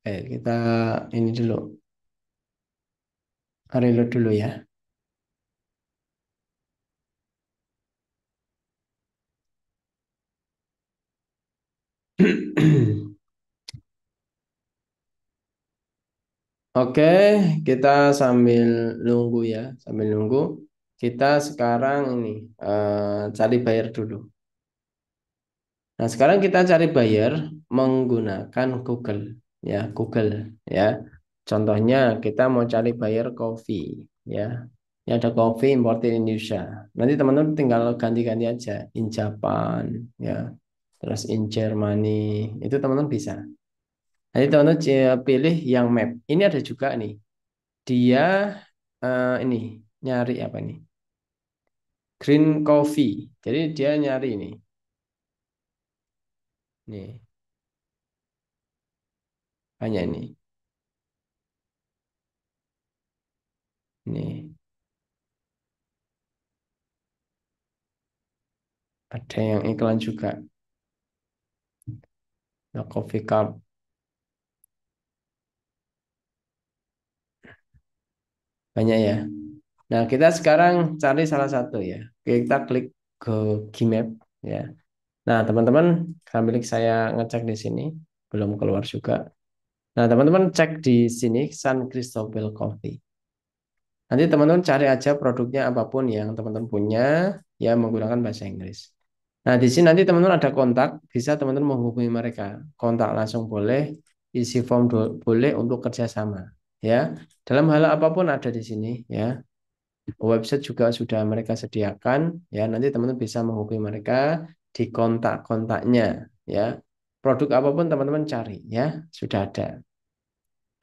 Kita ini dulu. Reload dulu ya. Oke, kita sambil nunggu ya. Sambil nunggu. Kita sekarang ini cari buyer dulu. Nah, sekarang kita cari buyer menggunakan Google ya, Google ya. Contohnya kita mau cari buyer coffee ya. Ini ada coffee imported Indonesia. Nanti teman-teman tinggal ganti-ganti aja in Japan ya, terus in Germany. Itu teman-teman bisa. Nanti teman-teman pilih yang map. Ini ada juga nih. Dia ini nyari apa nih? Green coffee. Jadi dia nyari ini. Nih, hanya ini. Nih. Ada yang iklan juga. Nah, Coffee Cup banyak ya. Nah, kita sekarang cari salah satu ya. Kita klik ke Gmap ya. Nah, teman-teman, sambil saya ngecek di sini, belum keluar juga. Nah, teman-teman cek di sini San Cristobal Coffee. Nanti teman-teman cari aja produknya apapun yang teman-teman punya ya menggunakan bahasa Inggris. Nah, di sini nanti teman-teman ada kontak, bisa teman-teman menghubungi mereka. Kontak langsung boleh, isi form boleh untuk kerjasama. Ya, dalam hal apapun ada di sini ya. Website juga sudah mereka sediakan ya. Nanti teman-teman bisa menghubungi mereka di kontak-kontaknya ya. Produk apapun teman-teman cari ya, sudah ada.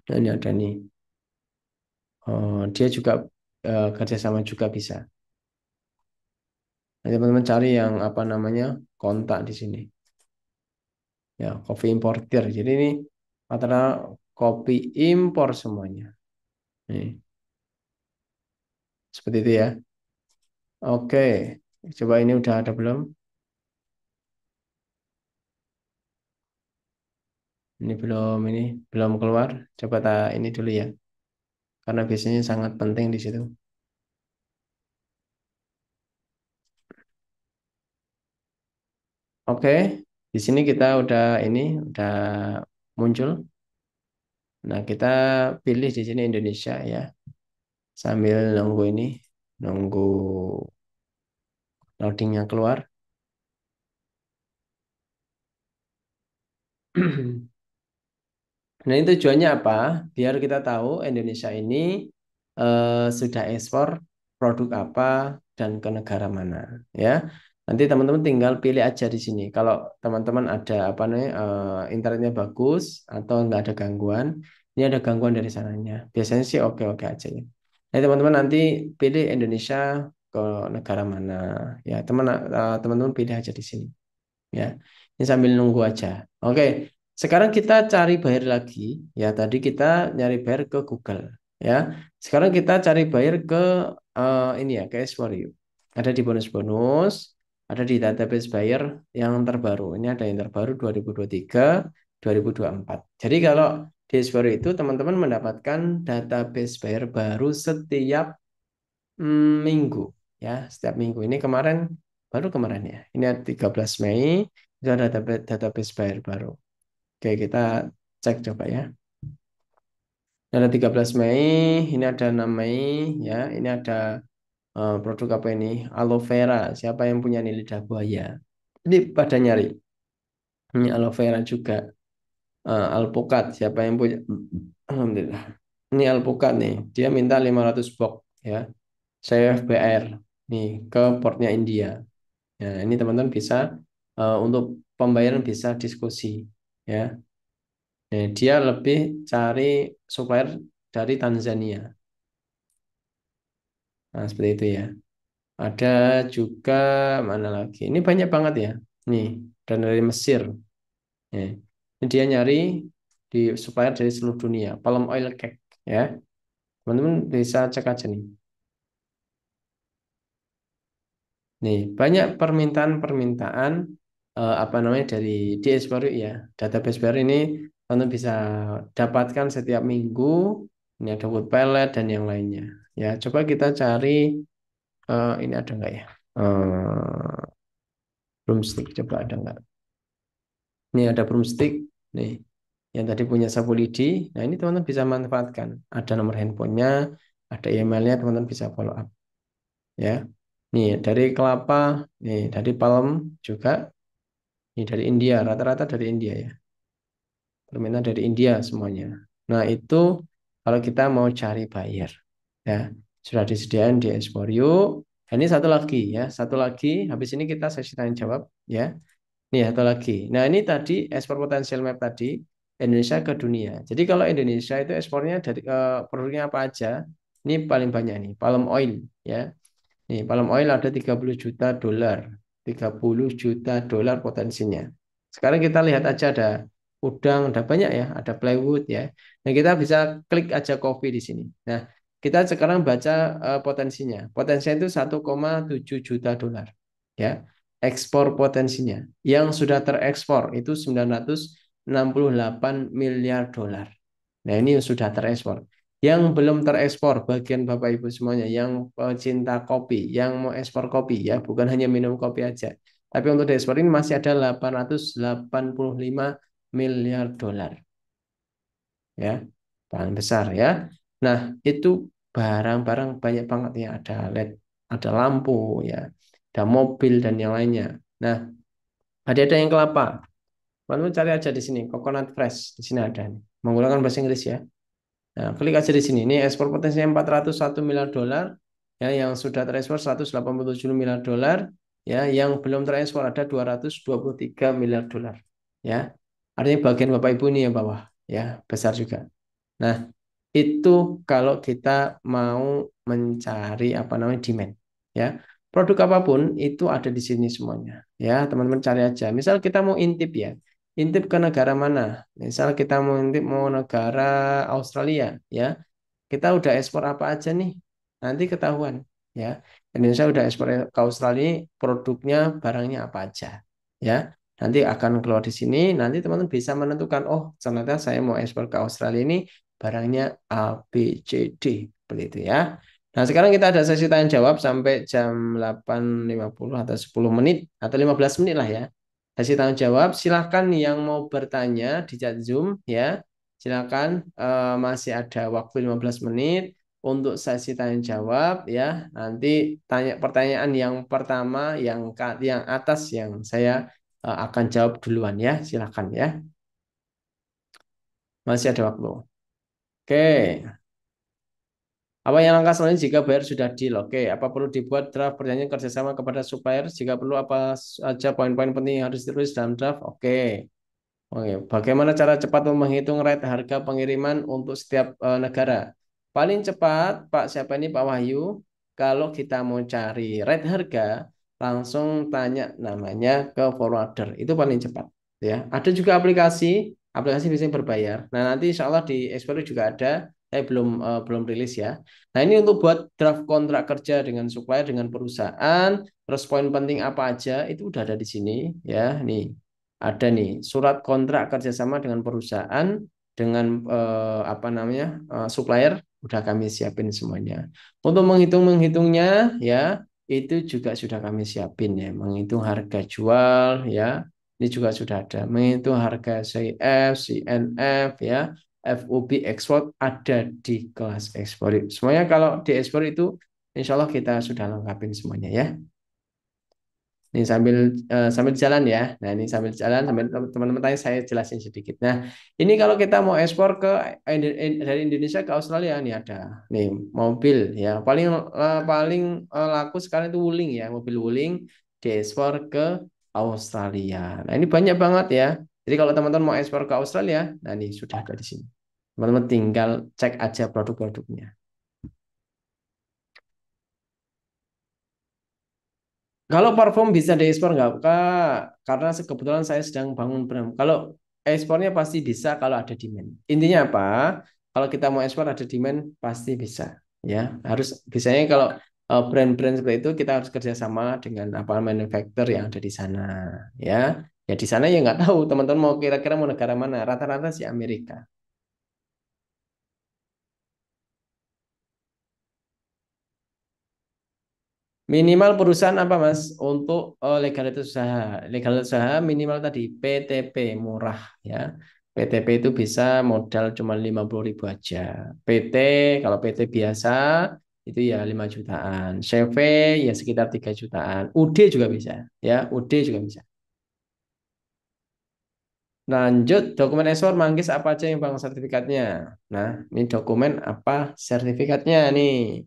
Nah, ini ada nih. Oh, dia juga kerjasama juga bisa. Nanti teman-teman cari yang apa namanya kontak di sini. Ya, kopi importer. Jadi ini antara kopi impor semuanya. Nih, seperti itu ya. Oke, coba ini udah ada belum? Ini belum keluar. Coba ini dulu ya. Karena biasanya sangat penting di situ. Oke, di sini kita udah muncul. Nah, kita pilih di sini Indonesia ya. Sambil nunggu nunggu loadingnya keluar. Nah, ini tujuannya apa? Biar kita tahu Indonesia ini sudah ekspor produk apa dan ke negara mana, ya. Nanti teman-teman tinggal pilih aja di sini. Kalau teman-teman ada apa nih internetnya bagus atau nggak ada gangguan, ini ada gangguan dari sananya. Biasanya sih oke-oke aja ya. Nah, teman-teman nanti pilih Indonesia ke negara mana, ya. Teman-teman pilih aja di sini ya. Ini sambil nunggu aja. Oke, sekarang kita cari buyer lagi. Ya, tadi kita nyari buyer ke Google ya. Sekarang kita cari buyer ke ini ya, ke Explore. Ada di bonus-bonus, ada di database buyer yang terbaru. Ini ada yang terbaru 2023, 2024. Jadi kalau di Explore itu teman-teman mendapatkan database buyer baru setiap minggu ya, setiap minggu. Ini kemarin baru kemarin ya. Ini ada 13 Mei itu ada database buyer baru. Oke, kita cek coba ya. Ini ada 13 Mei, ini ada 6 Mei ya. Ini ada produk apa ini? Aloe vera. Siapa yang punya nih lidah buaya? Ini pada nyari. Ini aloe vera juga. Alpukat. Siapa yang punya? Alhamdulillah. Ini alpukat nih. Dia minta 500 box ya. CFBR nih ke portnya India. Ya, ini teman-teman bisa untuk pembayaran bisa diskusi ya. Dia lebih cari supplier dari Tanzania. Nah, seperti itu ya. Ada juga mana lagi? Ini banyak banget ya. Nih, dan dari Mesir. Ya. Ini dia nyari di supplier dari seluruh dunia. Palm oil cake ya. Teman-teman bisa cek aja nih. Nih, banyak permintaan-permintaan apa namanya dari DS baru ya. Database baru ini teman bisa dapatkan setiap minggu. Ini ada wood pellet dan yang lainnya. Ya, coba kita cari ini ada nggak ya? Broomstick coba ada nggak? Ini ada broomstick. Nih, yang tadi punya sapu lidi. Nah, ini teman-teman bisa manfaatkan. Ada nomor handphonenya, ada emailnya, teman-teman bisa follow up. Ya, nih dari kelapa, nih dari palm juga. Ini dari India, rata-rata dari India ya. Permintaan dari India semuanya. Nah, itu kalau kita mau cari buyer. Ya, sudah disediakan di Explore. Dan ini satu lagi ya, satu lagi. Habis ini kita sesi tanya jawab ya. Nih, satu lagi. Nah, ini tadi ekspor potensial map tadi Indonesia ke dunia. Jadi kalau Indonesia itu ekspornya dari produknya apa aja? Ini paling banyak nih, palm oil ya. Nih, palm oil ada 30 juta dolar. 30 juta dolar potensinya. Sekarang kita lihat aja ada udang, ada banyak ya, ada plywood ya. Nah, kita bisa klik aja kopi di sini. Nah, kita sekarang baca potensinya. Potensinya itu 1,7 juta dolar. Ya. ekspor potensinya. Yang sudah terekspor itu 968 miliar dolar. Nah, ini sudah terekspor. Yang belum terekspor, bagian Bapak Ibu semuanya, yang pecinta kopi, yang mau ekspor kopi ya, bukan hanya minum kopi aja. Tapi untuk diekspor ini masih ada 885 miliar dolar ya, paling besar ya. Nah, itu barang-barang banyak banget ya, ada LED, ada lampu ya, ada mobil dan yang lainnya. Nah, ada yang kelapa. Teman-teman cari aja di sini, coconut fresh di sini ada nih. Menggunakan bahasa Inggris ya. Nah, klik aja di sini. Ini ekspor potensinya 401 miliar dolar. Ya, yang sudah terekspor 187 miliar dolar. Ya, yang belum terekspor ada 223 miliar dolar. Ya, artinya bagian Bapak Ibu ini yang bawah. Ya, besar juga. Nah, itu kalau kita mau mencari apa namanya demand. Ya, produk apapun itu ada di sini semuanya. Ya, teman-teman cari aja. Misal kita mau intip ya, intip ke negara mana? Misal kita mau intip mau negara Australia, ya. Kita udah ekspor apa aja nih? Nanti ketahuan, ya. Indonesia udah ekspor ke Australia, produknya, barangnya apa aja, ya. Nanti akan keluar di sini. Nanti teman-teman bisa menentukan, oh, ternyata saya mau ekspor ke Australia ini barangnya A, B, C, D, seperti itu ya. Nah, sekarang kita ada sesi tanya jawab sampai jam 8.50 atau 10 menit atau 15 menit lah ya. Sesi tanya jawab, silahkan yang mau bertanya di chat Zoom ya. Silakan, masih ada waktu 15 menit untuk sesi tanya jawab ya. Nanti tanya pertanyaan yang pertama yang atas yang saya akan jawab duluan ya. Silakan ya. Masih ada waktu. Oke. Apa yang langkah selanjutnya jika bayar sudah deal? Oke, apa perlu dibuat draft perjanjian kerjasama kepada supplier? Jika perlu, apa saja poin-poin penting yang harus ditulis dalam draft? Oke. Oke, bagaimana cara cepat menghitung rate harga pengiriman untuk setiap negara? Paling cepat, Pak, siapa ini Pak Wahyu? Kalau kita mau cari rate harga, langsung tanya namanya ke forwarder. Itu paling cepat, ya. Ada juga aplikasi biasanya berbayar. Nah, nanti insya Allah di Explorer juga ada, tapi belum rilis ya. Nah, ini untuk buat draft kontrak kerja dengan supplier, dengan perusahaan, terus poin penting apa aja, itu udah ada di sini, ya. Nih, ada nih surat kontrak kerjasama dengan perusahaan dengan apa namanya supplier udah kami siapin semuanya. Untuk menghitungnya ya itu juga sudah kami siapin ya. Menghitung harga jual ya ini juga sudah ada. Menghitung harga CF, CNF ya. FOB ekspor ada di kelas ekspor. Semuanya kalau di ekspor itu insya Allah kita sudah lengkapin semuanya ya. Ini sambil jalan ya. Nah, ini sambil jalan sambil teman-teman tanya saya jelasin sedikit. Nah, ini kalau kita mau ekspor dari Indonesia ke Australia nih ada nih mobil ya. Paling laku sekarang itu Wuling ya, mobil Wuling diekspor ke Australia. Nah, ini banyak banget ya. Jadi kalau teman-teman mau ekspor ke Australia, nah ini sudah ada di sini. Teman-teman tinggal cek aja produk-produknya. Kalau parfum bisa diekspor nggak, Kak? Karena kebetulan saya sedang bangun brand. Kalau ekspornya pasti bisa kalau ada demand. Intinya apa? Kalau kita mau ekspor ada demand pasti bisa. Ya, harus bisanya kalau brand-brand seperti itu kita harus kerjasama dengan apa manufacturer yang ada di sana. Ya, ya di sana ya nggak tahu teman-teman mau kira-kira mau negara mana. Rata-rata sih Amerika. Minimal perusahaan apa Mas untuk legalitas usaha? Legalitas usaha minimal tadi PTP murah ya. PTP itu bisa modal cuma 50.000 aja. PT kalau PT biasa itu ya 5 jutaan. CV ya sekitar 3 jutaan. UD juga bisa ya. UD juga bisa. Lanjut dokumen ekspor manggis apa aja yang Bang sertifikatnya? Nah, ini dokumen apa sertifikatnya nih?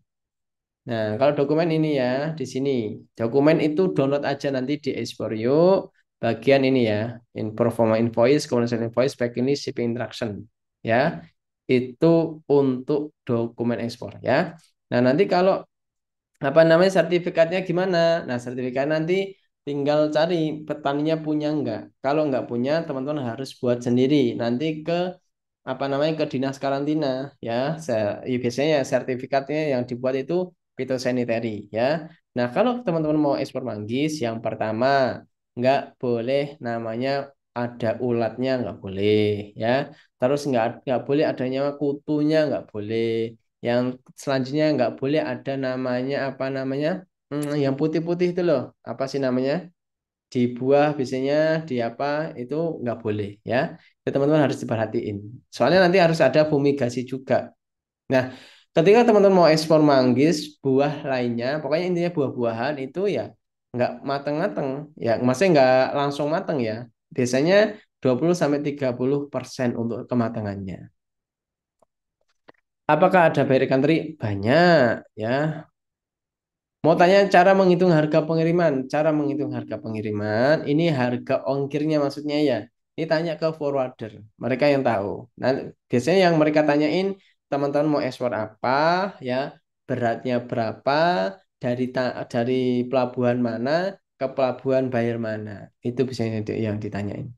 Nah, kalau dokumen ini ya, di sini. Dokumen itu download aja nanti di Exporio. Bagian ini ya, performa invoice, commercial invoice, back ini shipping instruction. Ya, itu untuk dokumen ekspor ya. Nah, nanti kalau apa namanya sertifikatnya gimana? Nah, sertifikat nanti tinggal cari petaninya punya enggak. Kalau enggak punya, teman-teman harus buat sendiri. Nanti ke apa namanya ke dinas karantina ya. Biasanya ya sertifikatnya yang dibuat itu fitosanitary ya. Nah, kalau teman-teman mau ekspor manggis, yang pertama nggak boleh namanya ada ulatnya, nggak boleh ya. Terus nggak boleh adanya kutunya, nggak boleh. Yang selanjutnya nggak boleh ada namanya apa namanya, yang putih-putih itu loh, apa sih namanya? Di buah biasanya di apa itu nggak boleh ya. Jadi teman-teman harus diperhatiin. Soalnya nanti harus ada fumigasi juga. Nah, ketika teman-teman mau ekspor manggis, buah lainnya, pokoknya intinya buah-buahan itu ya nggak mateng-mateng, ya maksudnya nggak langsung mateng ya. Biasanya 20-30% untuk kematangannya. Apakah ada bayar ikan teri? Banyak ya. Mau tanya cara menghitung harga pengiriman. Cara menghitung harga pengiriman, ini harga ongkirnya maksudnya ya. Ini tanya ke forwarder, mereka yang tahu. Nah, biasanya yang mereka tanyain, teman-teman mau ekspor apa, ya, beratnya berapa, dari pelabuhan mana ke pelabuhan bayar mana. Itu biasanya yang ditanyain.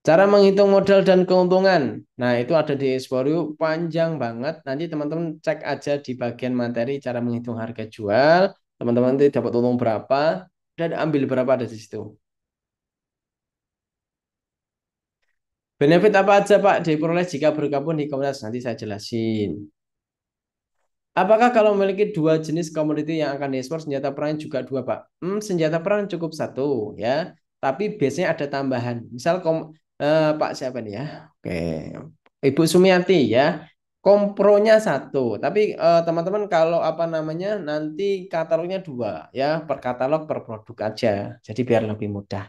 Cara menghitung modal dan keuntungan. Nah, itu ada di Exploreu panjang banget. Nanti teman-teman cek aja di bagian materi cara menghitung harga jual. Teman-teman nanti dapat untung berapa dan ambil berapa ada di situ. Benefit apa aja Pak diperoleh jika bergabung di komunitas? Nanti saya jelasin. Apakah kalau memiliki dua jenis komoditi yang akan diekspor senjata perang juga dua, Pak? Senjata perang cukup satu ya, tapi biasanya ada tambahan. Misal Pak siapa nih ya? Oke, Ibu Sumiati ya, kompronya satu, tapi teman-teman kalau apa namanya nanti katalognya dua ya, per katalog per produk aja, jadi biar lebih mudah.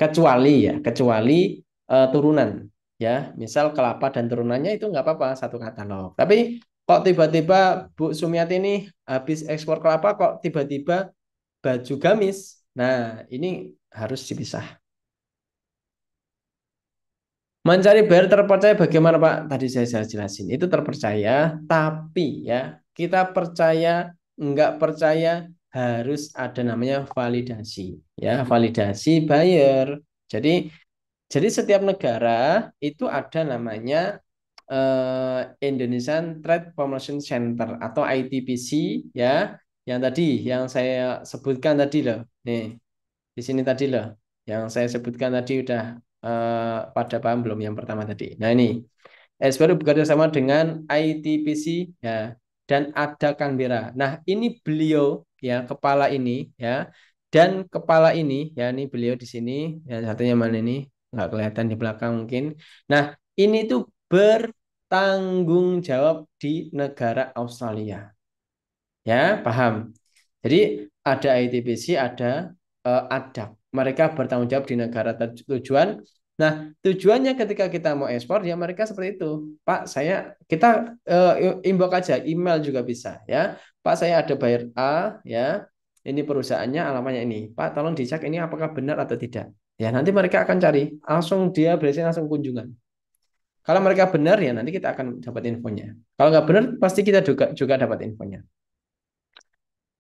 Kecuali turunan ya, misal kelapa dan turunannya itu nggak apa-apa satu katalog. Tapi kok tiba-tiba Bu Sumiati ini habis ekspor kelapa kok tiba-tiba baju gamis, nah ini harus dipisah. Mencari buyer terpercaya bagaimana Pak? Tadi saya jelasin itu terpercaya, tapi ya kita percaya nggak percaya harus ada namanya validasi ya, validasi buyer. Jadi Jadi setiap negara itu ada namanya Indonesian Trade Promotion Center atau ITPC ya, yang tadi yang saya sebutkan tadi loh. Nih, di sini tadi loh, yang saya sebutkan tadi udah pada paham belum yang pertama tadi. Nah, ini baru bekerja sama dengan ITPC ya dan ada Kang Bera. Nah, ini beliau ya kepala ini ya dan kepala ini ya ini beliau di sini yang satunya mana ini nggak kelihatan di belakang mungkin. Nah, ini tuh bertanggung jawab di negara Australia. Ya, paham. Jadi ada ITBC, ada ADAC. Mereka bertanggung jawab di negara tujuan. Nah, tujuannya ketika kita mau ekspor, ya mereka seperti itu. Pak, kita inbox aja, email juga bisa, ya. Pak, saya ada bayar A, ya. Ini perusahaannya, alamatnya ini. Pak, tolong dicek ini apakah benar atau tidak. Ya, nanti mereka akan cari. Langsung dia biasanya langsung kunjungan. Kalau mereka benar, ya nanti kita akan dapat infonya. Kalau nggak benar, pasti kita juga dapat infonya.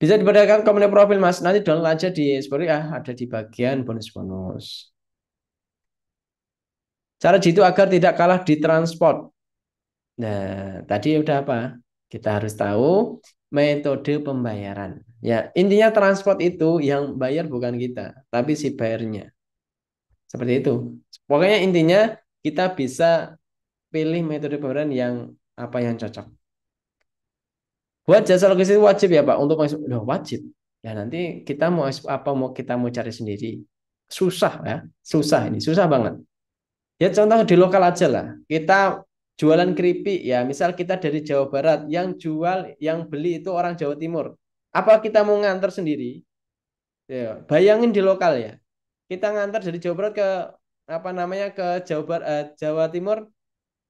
Bisa diperdayakan komunitas profil Mas. Nanti download aja di Spotify ya, ada di bagian bonus-bonus. Cara jitu agar tidak kalah di transport. Nah, tadi udah apa? Kita harus tahu metode pembayaran. Ya, intinya transport itu yang bayar bukan kita, tapi si bayarnya. Seperti itu. Pokoknya intinya kita bisa pilih metode pembayaran yang apa yang cocok. Buat jasa logistik wajib ya Pak untuk masuk. Loh, wajib. Ya nanti kita mau kita mau cari sendiri. Susah ya, susah ini, susah banget. Ya contoh di lokal aja lah. Kita jualan keripik ya, misal kita dari Jawa Barat, yang beli itu orang Jawa Timur. Apa kita mau ngantar sendiri? Ya, bayangin di lokal ya. Kita ngantar dari Jawa Barat ke apa namanya ke Jawa Timur,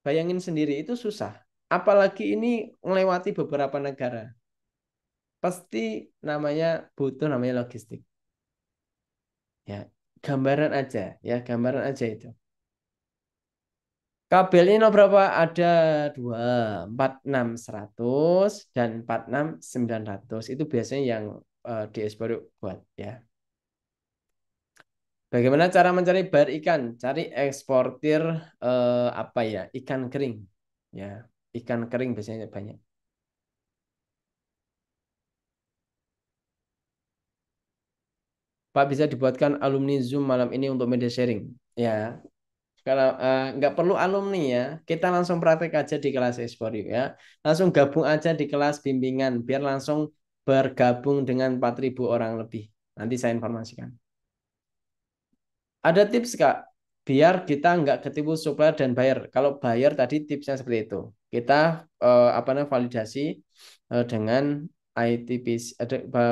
bayangin sendiri itu susah. Apalagi ini melewati beberapa negara. Pasti namanya butuh namanya logistik. Ya, gambaran aja ya, gambaran aja itu. Kabelnya nomor berapa? Ada dua, 46 100 dan 46 900. Itu biasanya yang di Esporo buat ya. Bagaimana cara mencari buyer ikan? Cari eksportir apa ya? Ikan kering. Ya, ikan kering biasanya banyak. Pak bisa dibuatkan alumni Zoom malam ini untuk media sharing. Ya, kalau nggak perlu alumni ya, kita langsung praktek aja di kelas Esport yuk ya. Langsung gabung aja di kelas bimbingan, biar langsung bergabung dengan 4.000 orang lebih. Nanti saya informasikan. Ada tips Kak, biar kita nggak ketipu supplier dan buyer. Kalau buyer tadi tipsnya seperti itu. Kita apa namanya validasi dengan ITPC,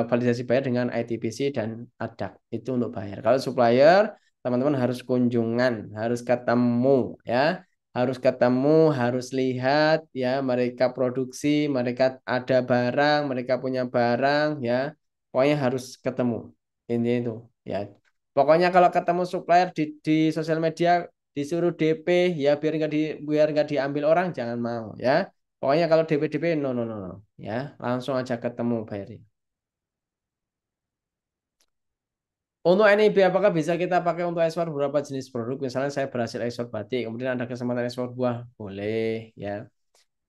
validasi buyer dengan ITPC dan ADAC itu untuk buyer. Kalau supplier, teman-teman harus kunjungan, harus ketemu ya, harus ketemu, harus lihat ya mereka produksi, mereka ada barang, mereka punya barang ya, pokoknya harus ketemu. Ini itu ya. Pokoknya kalau ketemu supplier di sosial media disuruh DP ya biar nggak diambil orang jangan mau ya. Pokoknya kalau DP no no no no ya langsung aja ketemu bayarin. Untuk NIB apakah bisa kita pakai untuk ekspor beberapa jenis produk? Misalnya saya berhasil ekspor batik, kemudian ada kesempatan ekspor buah, boleh ya.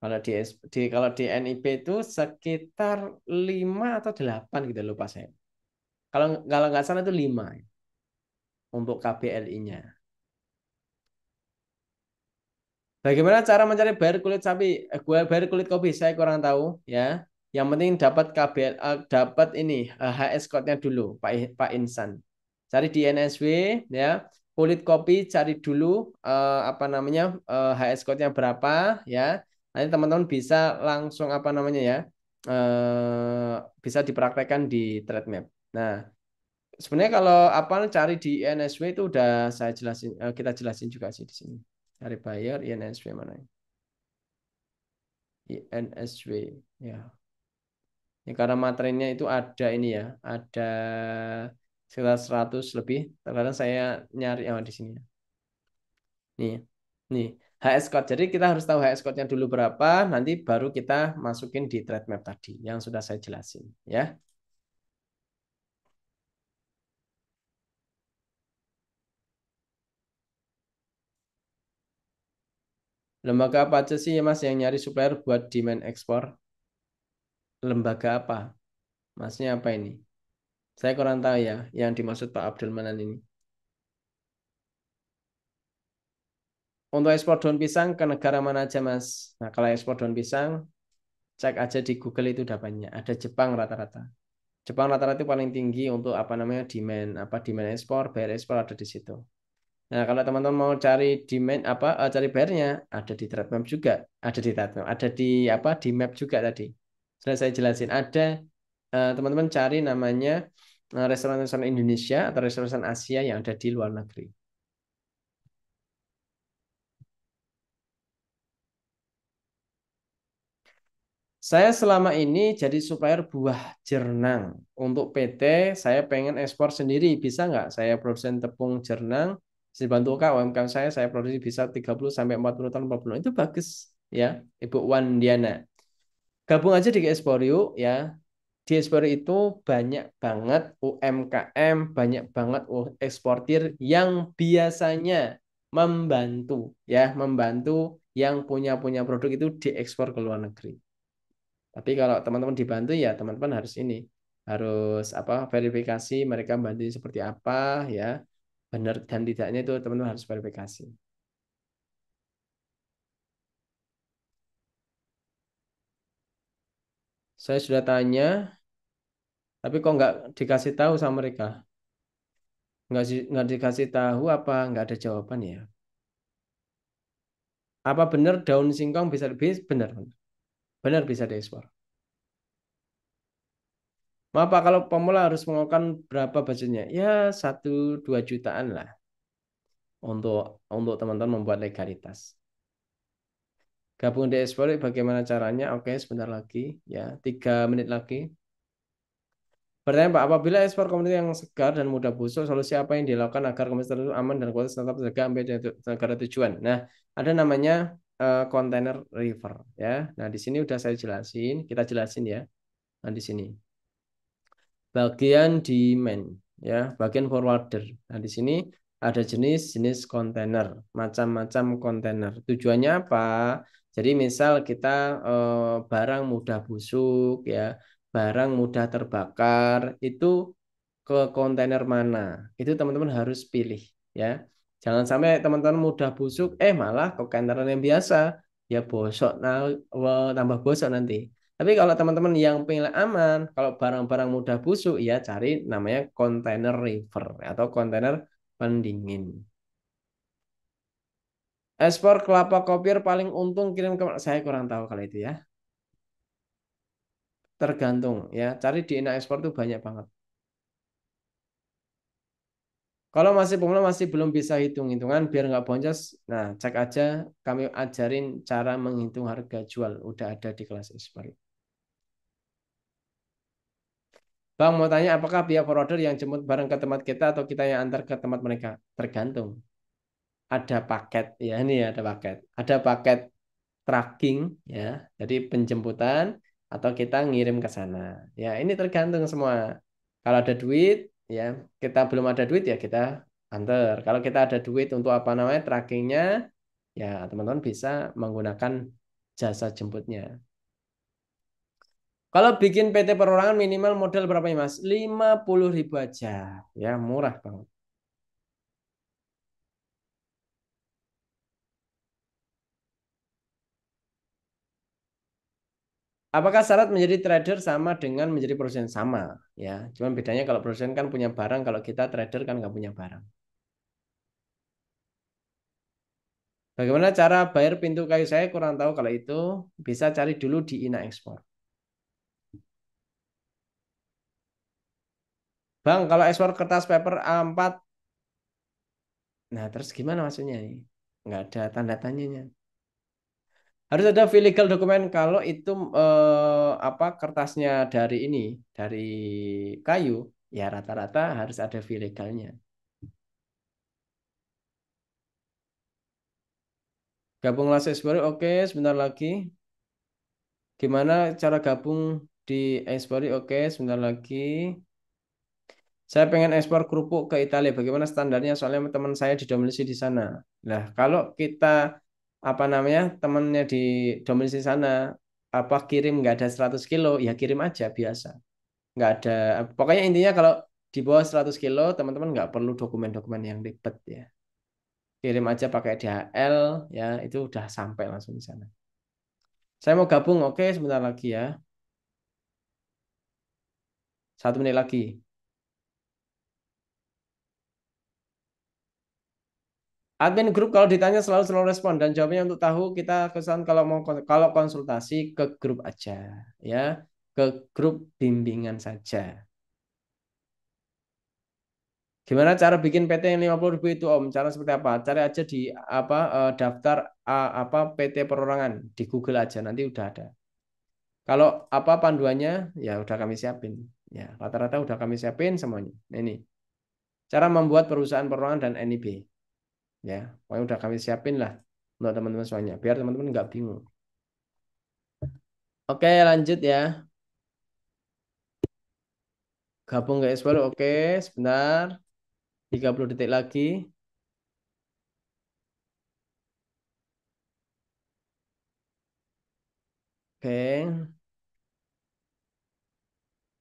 Kalau di NIB itu sekitar 5 atau 8 gitu lupa saya. Kalau kalau nggak salah itu 5 ya, untuk KBLI-nya. Bagaimana cara mencari buyer kulit sapi? Buyer kulit kopi saya kurang tahu ya. Yang penting dapat KBL, dapat ini HS code-nya dulu, Pak Insan. Cari di NSW ya. Kulit kopi cari dulu apa namanya HS code-nya berapa ya. Nanti teman-teman bisa langsung apa namanya ya bisa dipraktekkan di trade map. Nah, sebenarnya kalau apa cari di NSW itu udah saya jelasin, kita jelasin juga sih di sini. Cari buyer INSW mana? INSW ya. Ya, karena materinya itu ada ini ya, ada sekitar 100 lebih. Terkadang saya nyari di sini. Nih, nih HS code. Jadi kita harus tahu HS code-nya dulu berapa, nanti baru kita masukin di trade map tadi yang sudah saya jelasin ya. Lembaga apa aja sih ya Mas yang nyari supplier buat demand ekspor? Lembaga apa? Masnya apa ini? Saya kurang tahu ya yang dimaksud Pak Abdul Manan ini. Untuk ekspor daun pisang ke negara mana aja, Mas? Nah, kalau ekspor daun pisang, cek aja di Google itu udah banyak. Ada Jepang rata-rata. Jepang rata-rata itu paling tinggi untuk apa namanya demand ekspor, bayar ekspor ada di situ. Nah, kalau teman-teman mau cari demand cari bayarnya ada di Trade juga, ada di Trade ada di di map juga tadi. Sudah saya jelasin. Ada teman-teman cari namanya restoran-restoran Indonesia atau restoran Asia yang ada di luar negeri. Saya selama ini jadi supplier buah jernang. Untuk PT, saya pengen ekspor sendiri. Bisa nggak? Saya produsen tepung jernang. Dibantu Kak, UMKM saya produksi bisa 30 sampai 40 ton per bulan. Itu bagus ya, Ibu Wandiana. Gabung aja di ekspor yuk ya. Di ekspor itu banyak banget UMKM, banyak banget eksportir yang biasanya membantu ya, membantu yang punya produk itu diekspor ke luar negeri. Tapi kalau teman-teman dibantu ya teman-teman harus ini harus verifikasi mereka bantu seperti apa ya benar dan tidaknya itu teman-teman harus verifikasi. Saya sudah tanya tapi kok nggak dikasih tahu sama mereka nggak dikasih tahu apa nggak ada jawaban ya. Apa benar daun singkong bisa lebih benar benar bisa diekspor. Maaf Pak kalau pemula harus mengeluarkan berapa budgetnya ya 1-2 jutaan lah untuk teman-teman membuat legalitas. Gabung di Esport bagaimana caranya? Oke, sebentar lagi ya, 3 menit lagi. Pertanyaan Pak, apabila ekspor komunitas yang segar dan mudah busuk, solusi apa yang dilakukan agar komunitas tersebut aman dan kualitas tetap terjaga sampai di negara tujuan? Nah, ada namanya container river ya. Nah, di sini udah saya jelasin, kita jelasin ya. Nah, di sini bagian demand ya, bagian forwarder. Nah, di sini ada jenis-jenis kontainer, macam-macam kontainer. Tujuannya apa? Jadi misal kita barang mudah busuk ya, barang mudah terbakar, itu ke kontainer mana. Itu teman-teman harus pilih ya. Jangan sampai teman-teman mudah busuk, malah ke kontainer yang biasa, ya bosok, nah, tambah bosok nanti. Tapi kalau teman-teman yang pilih aman, kalau barang-barang mudah busuk, ya cari namanya kontainer river atau kontainer pendingin. Ekspor kelapa kopior paling untung kirim ke saya kurang tahu kalau itu ya. Tergantung ya. Cari di Ina Ekspor tuh banyak banget. Kalau masih pemula masih belum bisa hitung-hitungan biar nggak boncos. Nah, cek aja kami ajarin cara menghitung harga jual. Udah ada di kelas Ekspor. Bang mau tanya apakah pihak forwarder yang jemput barang ke tempat kita atau kita yang antar ke tempat mereka? Tergantung. Ada paket ya ini ya ada paket. Ada paket tracking ya. Jadi penjemputan atau kita ngirim ke sana. Ya, ini tergantung semua. Kalau ada duit ya, kita belum ada duit ya kita antar. Kalau kita ada duit untuk apa namanya trackingnya, ya teman-teman bisa menggunakan jasa jemputnya. Kalau bikin PT perorangan minimal modal berapa ya Mas? 50.000 aja. Ya, murah banget. Apakah syarat menjadi trader sama dengan menjadi produsen? Sama, ya. Cuman bedanya kalau produsen kan punya barang, kalau kita trader kan nggak punya barang. Bagaimana cara bayar pintu kayu saya kurang tahu kalau itu bisa cari dulu di Ina Ekspor. Bang, kalau ekspor kertas paper A4, nah terus gimana maksudnya ini? Nggak ada tanda tanyanya. Harus ada fee legal dokumen kalau itu apa kertasnya dari ini, dari kayu, ya rata-rata harus ada fee legalnya. Gabung Las Explorer, oke, sebentar lagi. Gimana cara gabung di Explorer, oke, sebentar lagi. Saya pengen ekspor kerupuk ke Italia. Bagaimana standarnya? Soalnya teman saya didomisili di sana. Nah, kalau kita apa namanya temannya di domisili sana, apa kirim nggak ada 100 kilo, ya kirim aja biasa. Nggak ada. Pokoknya intinya kalau di bawah 100 kilo, teman-teman nggak perlu dokumen-dokumen yang ribet ya. Kirim aja pakai DHL, ya itu udah sampai langsung di sana. Saya mau gabung, oke, sebentar lagi ya. 1 menit lagi. Admin grup kalau ditanya selalu selalu respon dan jawabnya untuk tahu kita kesan kalau mau kalau konsultasi ke grup aja ya ke grup bimbingan saja. Gimana cara bikin PT yang 50.000 itu Om? Cara seperti apa? Cari aja di apa daftar apa PT perorangan di Google aja nanti udah ada. Kalau apa panduannya ya udah kami siapin. Ya rata-rata udah kami siapin semuanya. Nah, ini cara membuat perusahaan perorangan dan NIB ya. Pokoknya udah kami siapin lah untuk teman-teman semuanya biar teman-teman nggak bingung. Oke, lanjut ya. Gabung ke Explore. Oke, sebentar. 30 detik lagi. Oke.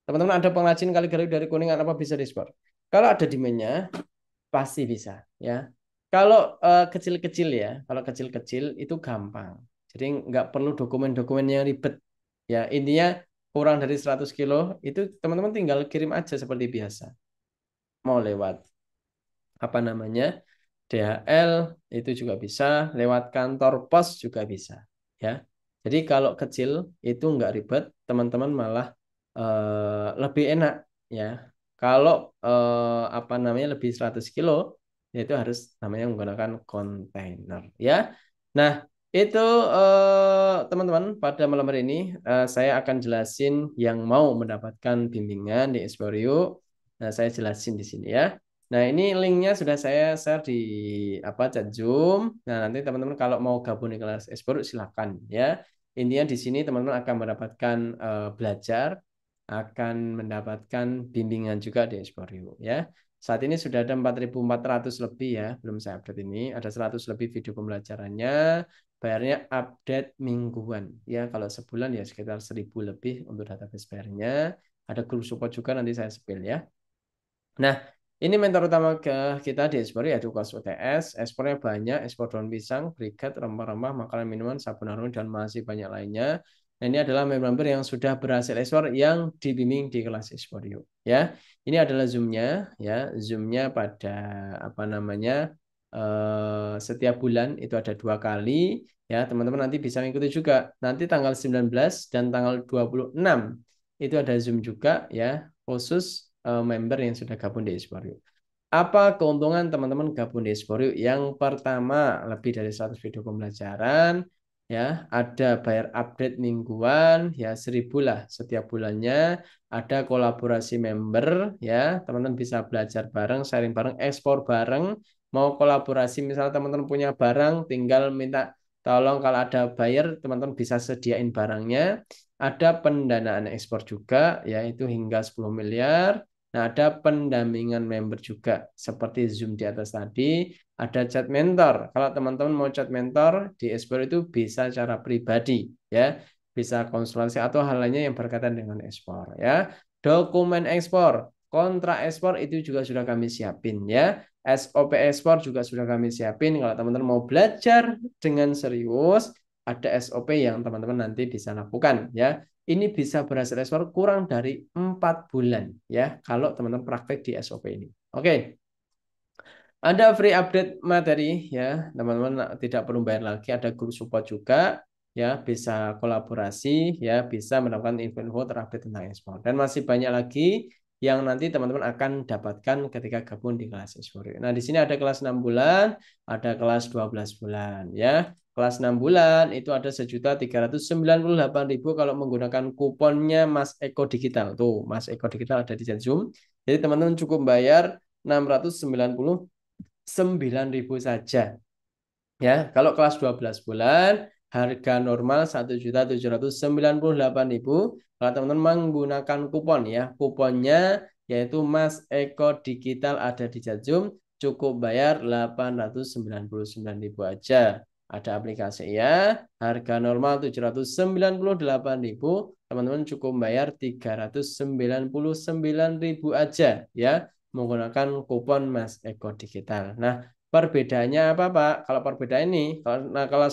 Teman-teman ada pengrajin kaligrafi dari Kuningan apa bisa diekspor? Kalau ada demandnya, pasti bisa. Ya. Kalau kecil-kecil ya, kalau kecil-kecil itu gampang. Jadi nggak perlu dokumen-dokumen yang ribet. Ya, intinya kurang dari 100 kilo itu teman-teman tinggal kirim aja seperti biasa. Mau lewat apa namanya DHL itu juga bisa, lewat kantor pos juga bisa, ya. Jadi kalau kecil itu nggak ribet, teman-teman malah lebih enak, ya. Kalau apa namanya lebih 100 kilo, itu harus namanya menggunakan kontainer, ya. Nah, itu teman-teman pada malam hari ini saya akan jelasin yang mau mendapatkan bimbingan di Esperio. Nah, saya jelasin di sini ya. Nah, ini linknya sudah saya share di apa chat Zoom. Nah, nanti teman-teman kalau mau gabung di kelas Esport silakan ya. Intinya di sini teman-teman akan mendapatkan belajar, akan mendapatkan bimbingan juga di Esporio ya. Saat ini sudah ada 4.400 lebih ya, belum saya update ini. Ada 100 lebih video pembelajarannya. Bayarnya update mingguan ya. Kalau sebulan ya sekitar 1.000 lebih untuk database bayarnya. Ada grup support juga nanti saya spill ya. Nah, ini mentor utama kita di ekspor yaitu kelas UTS. Ekspornya banyak, ekspor daun pisang, briket, rempah-rempah, makanan minuman, sabun harum, dan masih banyak lainnya. Nah, ini adalah member-member yang sudah berhasil ekspor yang dibimbing di kelas ekspor yuk. Ya, ini adalah zoomnya, ya, zoomnya pada apa namanya setiap bulan itu ada 2 kali. Ya, teman-teman nanti bisa mengikuti juga. Nanti tanggal 19 dan tanggal 26 itu ada Zoom juga ya, khusus member yang sudah gabung di Esporio. Apa keuntungan teman-teman gabung di Esporio? Yang pertama, lebih dari 100 video pembelajaran, ya, ada bayar update mingguan, ya 1.000 lah setiap bulannya, ada kolaborasi member, ya, teman-teman bisa belajar bareng, sharing bareng, ekspor bareng, mau kolaborasi, misal teman-teman punya barang, tinggal minta tolong kalau ada buyer, teman-teman bisa sediain barangnya. Ada pendanaan ekspor juga, yaitu hingga 10 miliar. Nah, ada pendampingan member juga, seperti Zoom di atas tadi. Ada chat mentor. Kalau teman-teman mau chat mentor, di ekspor itu bisa cara pribadi, ya. Bisa konsultasi atau hal lainnya yang berkaitan dengan ekspor, ya. Dokumen ekspor, kontrak ekspor itu juga sudah kami siapin, ya. SOP ekspor juga sudah kami siapin. Kalau teman-teman mau belajar dengan serius, ada SOP yang teman-teman nanti bisa lakukan ya. Ini bisa berhasil ekspor kurang dari 4 bulan ya kalau teman-teman praktek di SOP ini. Oke. Ada free update materi ya, teman-teman tidak perlu bayar lagi, ada grup support juga ya, bisa kolaborasi ya, bisa mendapatkan info-info terupdate tentang ekspor. Dan masih banyak lagi yang nanti teman-teman akan dapatkan ketika gabung di kelas ekspor. Nah, di sini ada kelas 6 bulan, ada kelas 12 bulan ya. Kelas 6 bulan itu ada 1.398.000 kalau menggunakan kuponnya Mas Eko Digital. Tuh, Mas Eko Digital ada di chat Zoom. Jadi teman-teman cukup bayar 699.000 saja. Ya, kalau kelas 12 bulan harga normal 1.798.000. Kalau teman-teman menggunakan kupon ya, kuponnya yaitu Mas Eko Digital ada di Jajum, cukup bayar 899.000 aja. Ada aplikasi ya, harga normal 798.000, teman-teman cukup bayar 399.000 aja ya, menggunakan kupon Mas Eko Digital. Nah, perbedaannya apa, Pak? Kalau perbedaan ini, kalau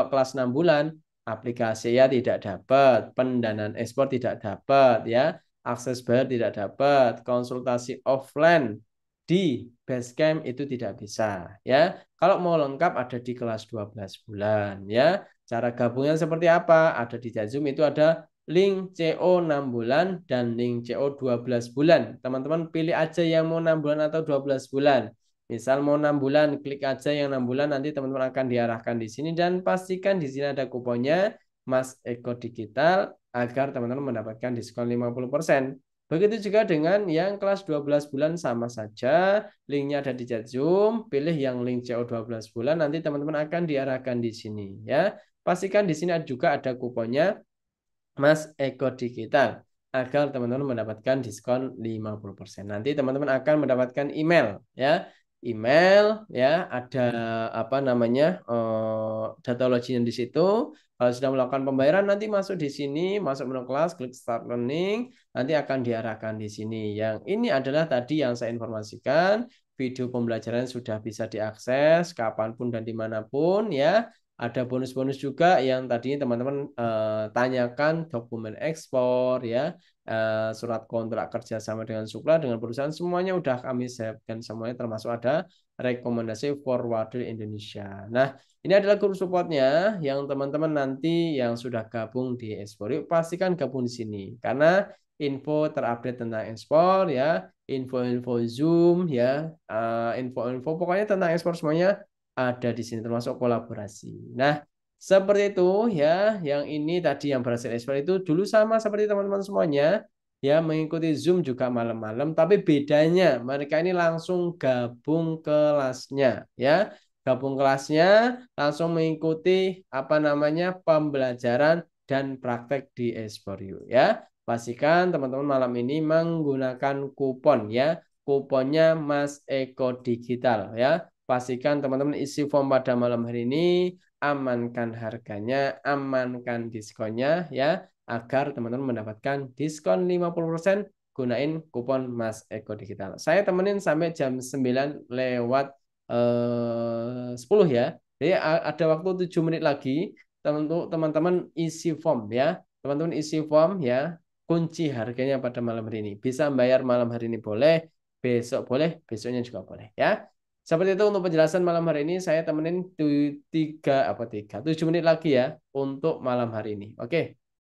kelas 6 bulan, aplikasi ya tidak dapat, pendanaan ekspor tidak dapat, ya, akses bayar tidak dapat, konsultasi offline di Basecamp itu tidak bisa, ya. Kalau mau lengkap ada di kelas 12 bulan, ya. Cara gabungnya seperti apa? Ada di Zoom itu ada link CO 6 bulan dan link CO 12 bulan. Teman-teman pilih aja yang mau 6 bulan atau 12 bulan. Misal mau 6 bulan, klik aja yang 6 bulan, nanti teman-teman akan diarahkan di sini dan pastikan di sini ada kuponnya Mas Eko Digital agar teman-teman mendapatkan diskon 50%. Begitu juga dengan yang kelas 12 bulan sama saja, linknya ada di chat Zoom, pilih yang link CO 12 bulan, nanti teman-teman akan diarahkan di sini ya. Pastikan di sini juga ada kuponnya Mas Eko Digital agar teman-teman mendapatkan diskon 50%. Nanti teman-teman akan mendapatkan email ya. Email ya, ada apa namanya? Data login di situ. Kalau sudah melakukan pembayaran nanti masuk di sini, masuk menu kelas, klik start learning, nanti akan diarahkan di sini. Yang ini adalah tadi yang saya informasikan, video pembelajaran sudah bisa diakses kapanpun dan dimanapun ya. Ada bonus-bonus juga yang tadi teman-teman tanyakan, dokumen ekspor ya, surat kontrak kerja sama dengan supplier dengan perusahaan, semuanya udah kami siapkan semuanya, termasuk ada rekomendasi forwarder Indonesia. Nah, ini adalah grup supportnya yang teman-teman nanti yang sudah gabung di ekspor, yuk pastikan gabung di sini karena info terupdate tentang ekspor ya, info-info Zoom ya, info-info pokoknya tentang ekspor semuanya ada di sini termasuk kolaborasi. Nah, seperti itu ya, yang ini tadi yang berhasil ekspor itu dulu sama seperti teman-teman semuanya ya, mengikuti Zoom juga malam-malam, tapi bedanya mereka ini langsung gabung kelasnya ya. Gabung kelasnya langsung mengikuti apa namanya pembelajaran dan praktek di Esporio ya. Pastikan teman-teman malam ini menggunakan kupon ya. Kuponnya Mas Eko Digital ya. Pastikan teman-teman isi form pada malam hari ini, amankan harganya, amankan diskonnya ya, agar teman-teman mendapatkan diskon 50% gunain kupon Mas Eko Digital. Saya temenin sampai jam 9 lewat 10 ya. Jadi ada waktu 7 menit lagi untuk teman-teman isi form ya. Teman-teman isi form ya. Kunci harganya pada malam hari ini. Bisa bayar malam hari ini boleh, besok boleh, besoknya juga boleh ya. Seperti itu untuk penjelasan malam hari ini. Saya temenin 7 menit lagi ya untuk malam hari ini. Oke.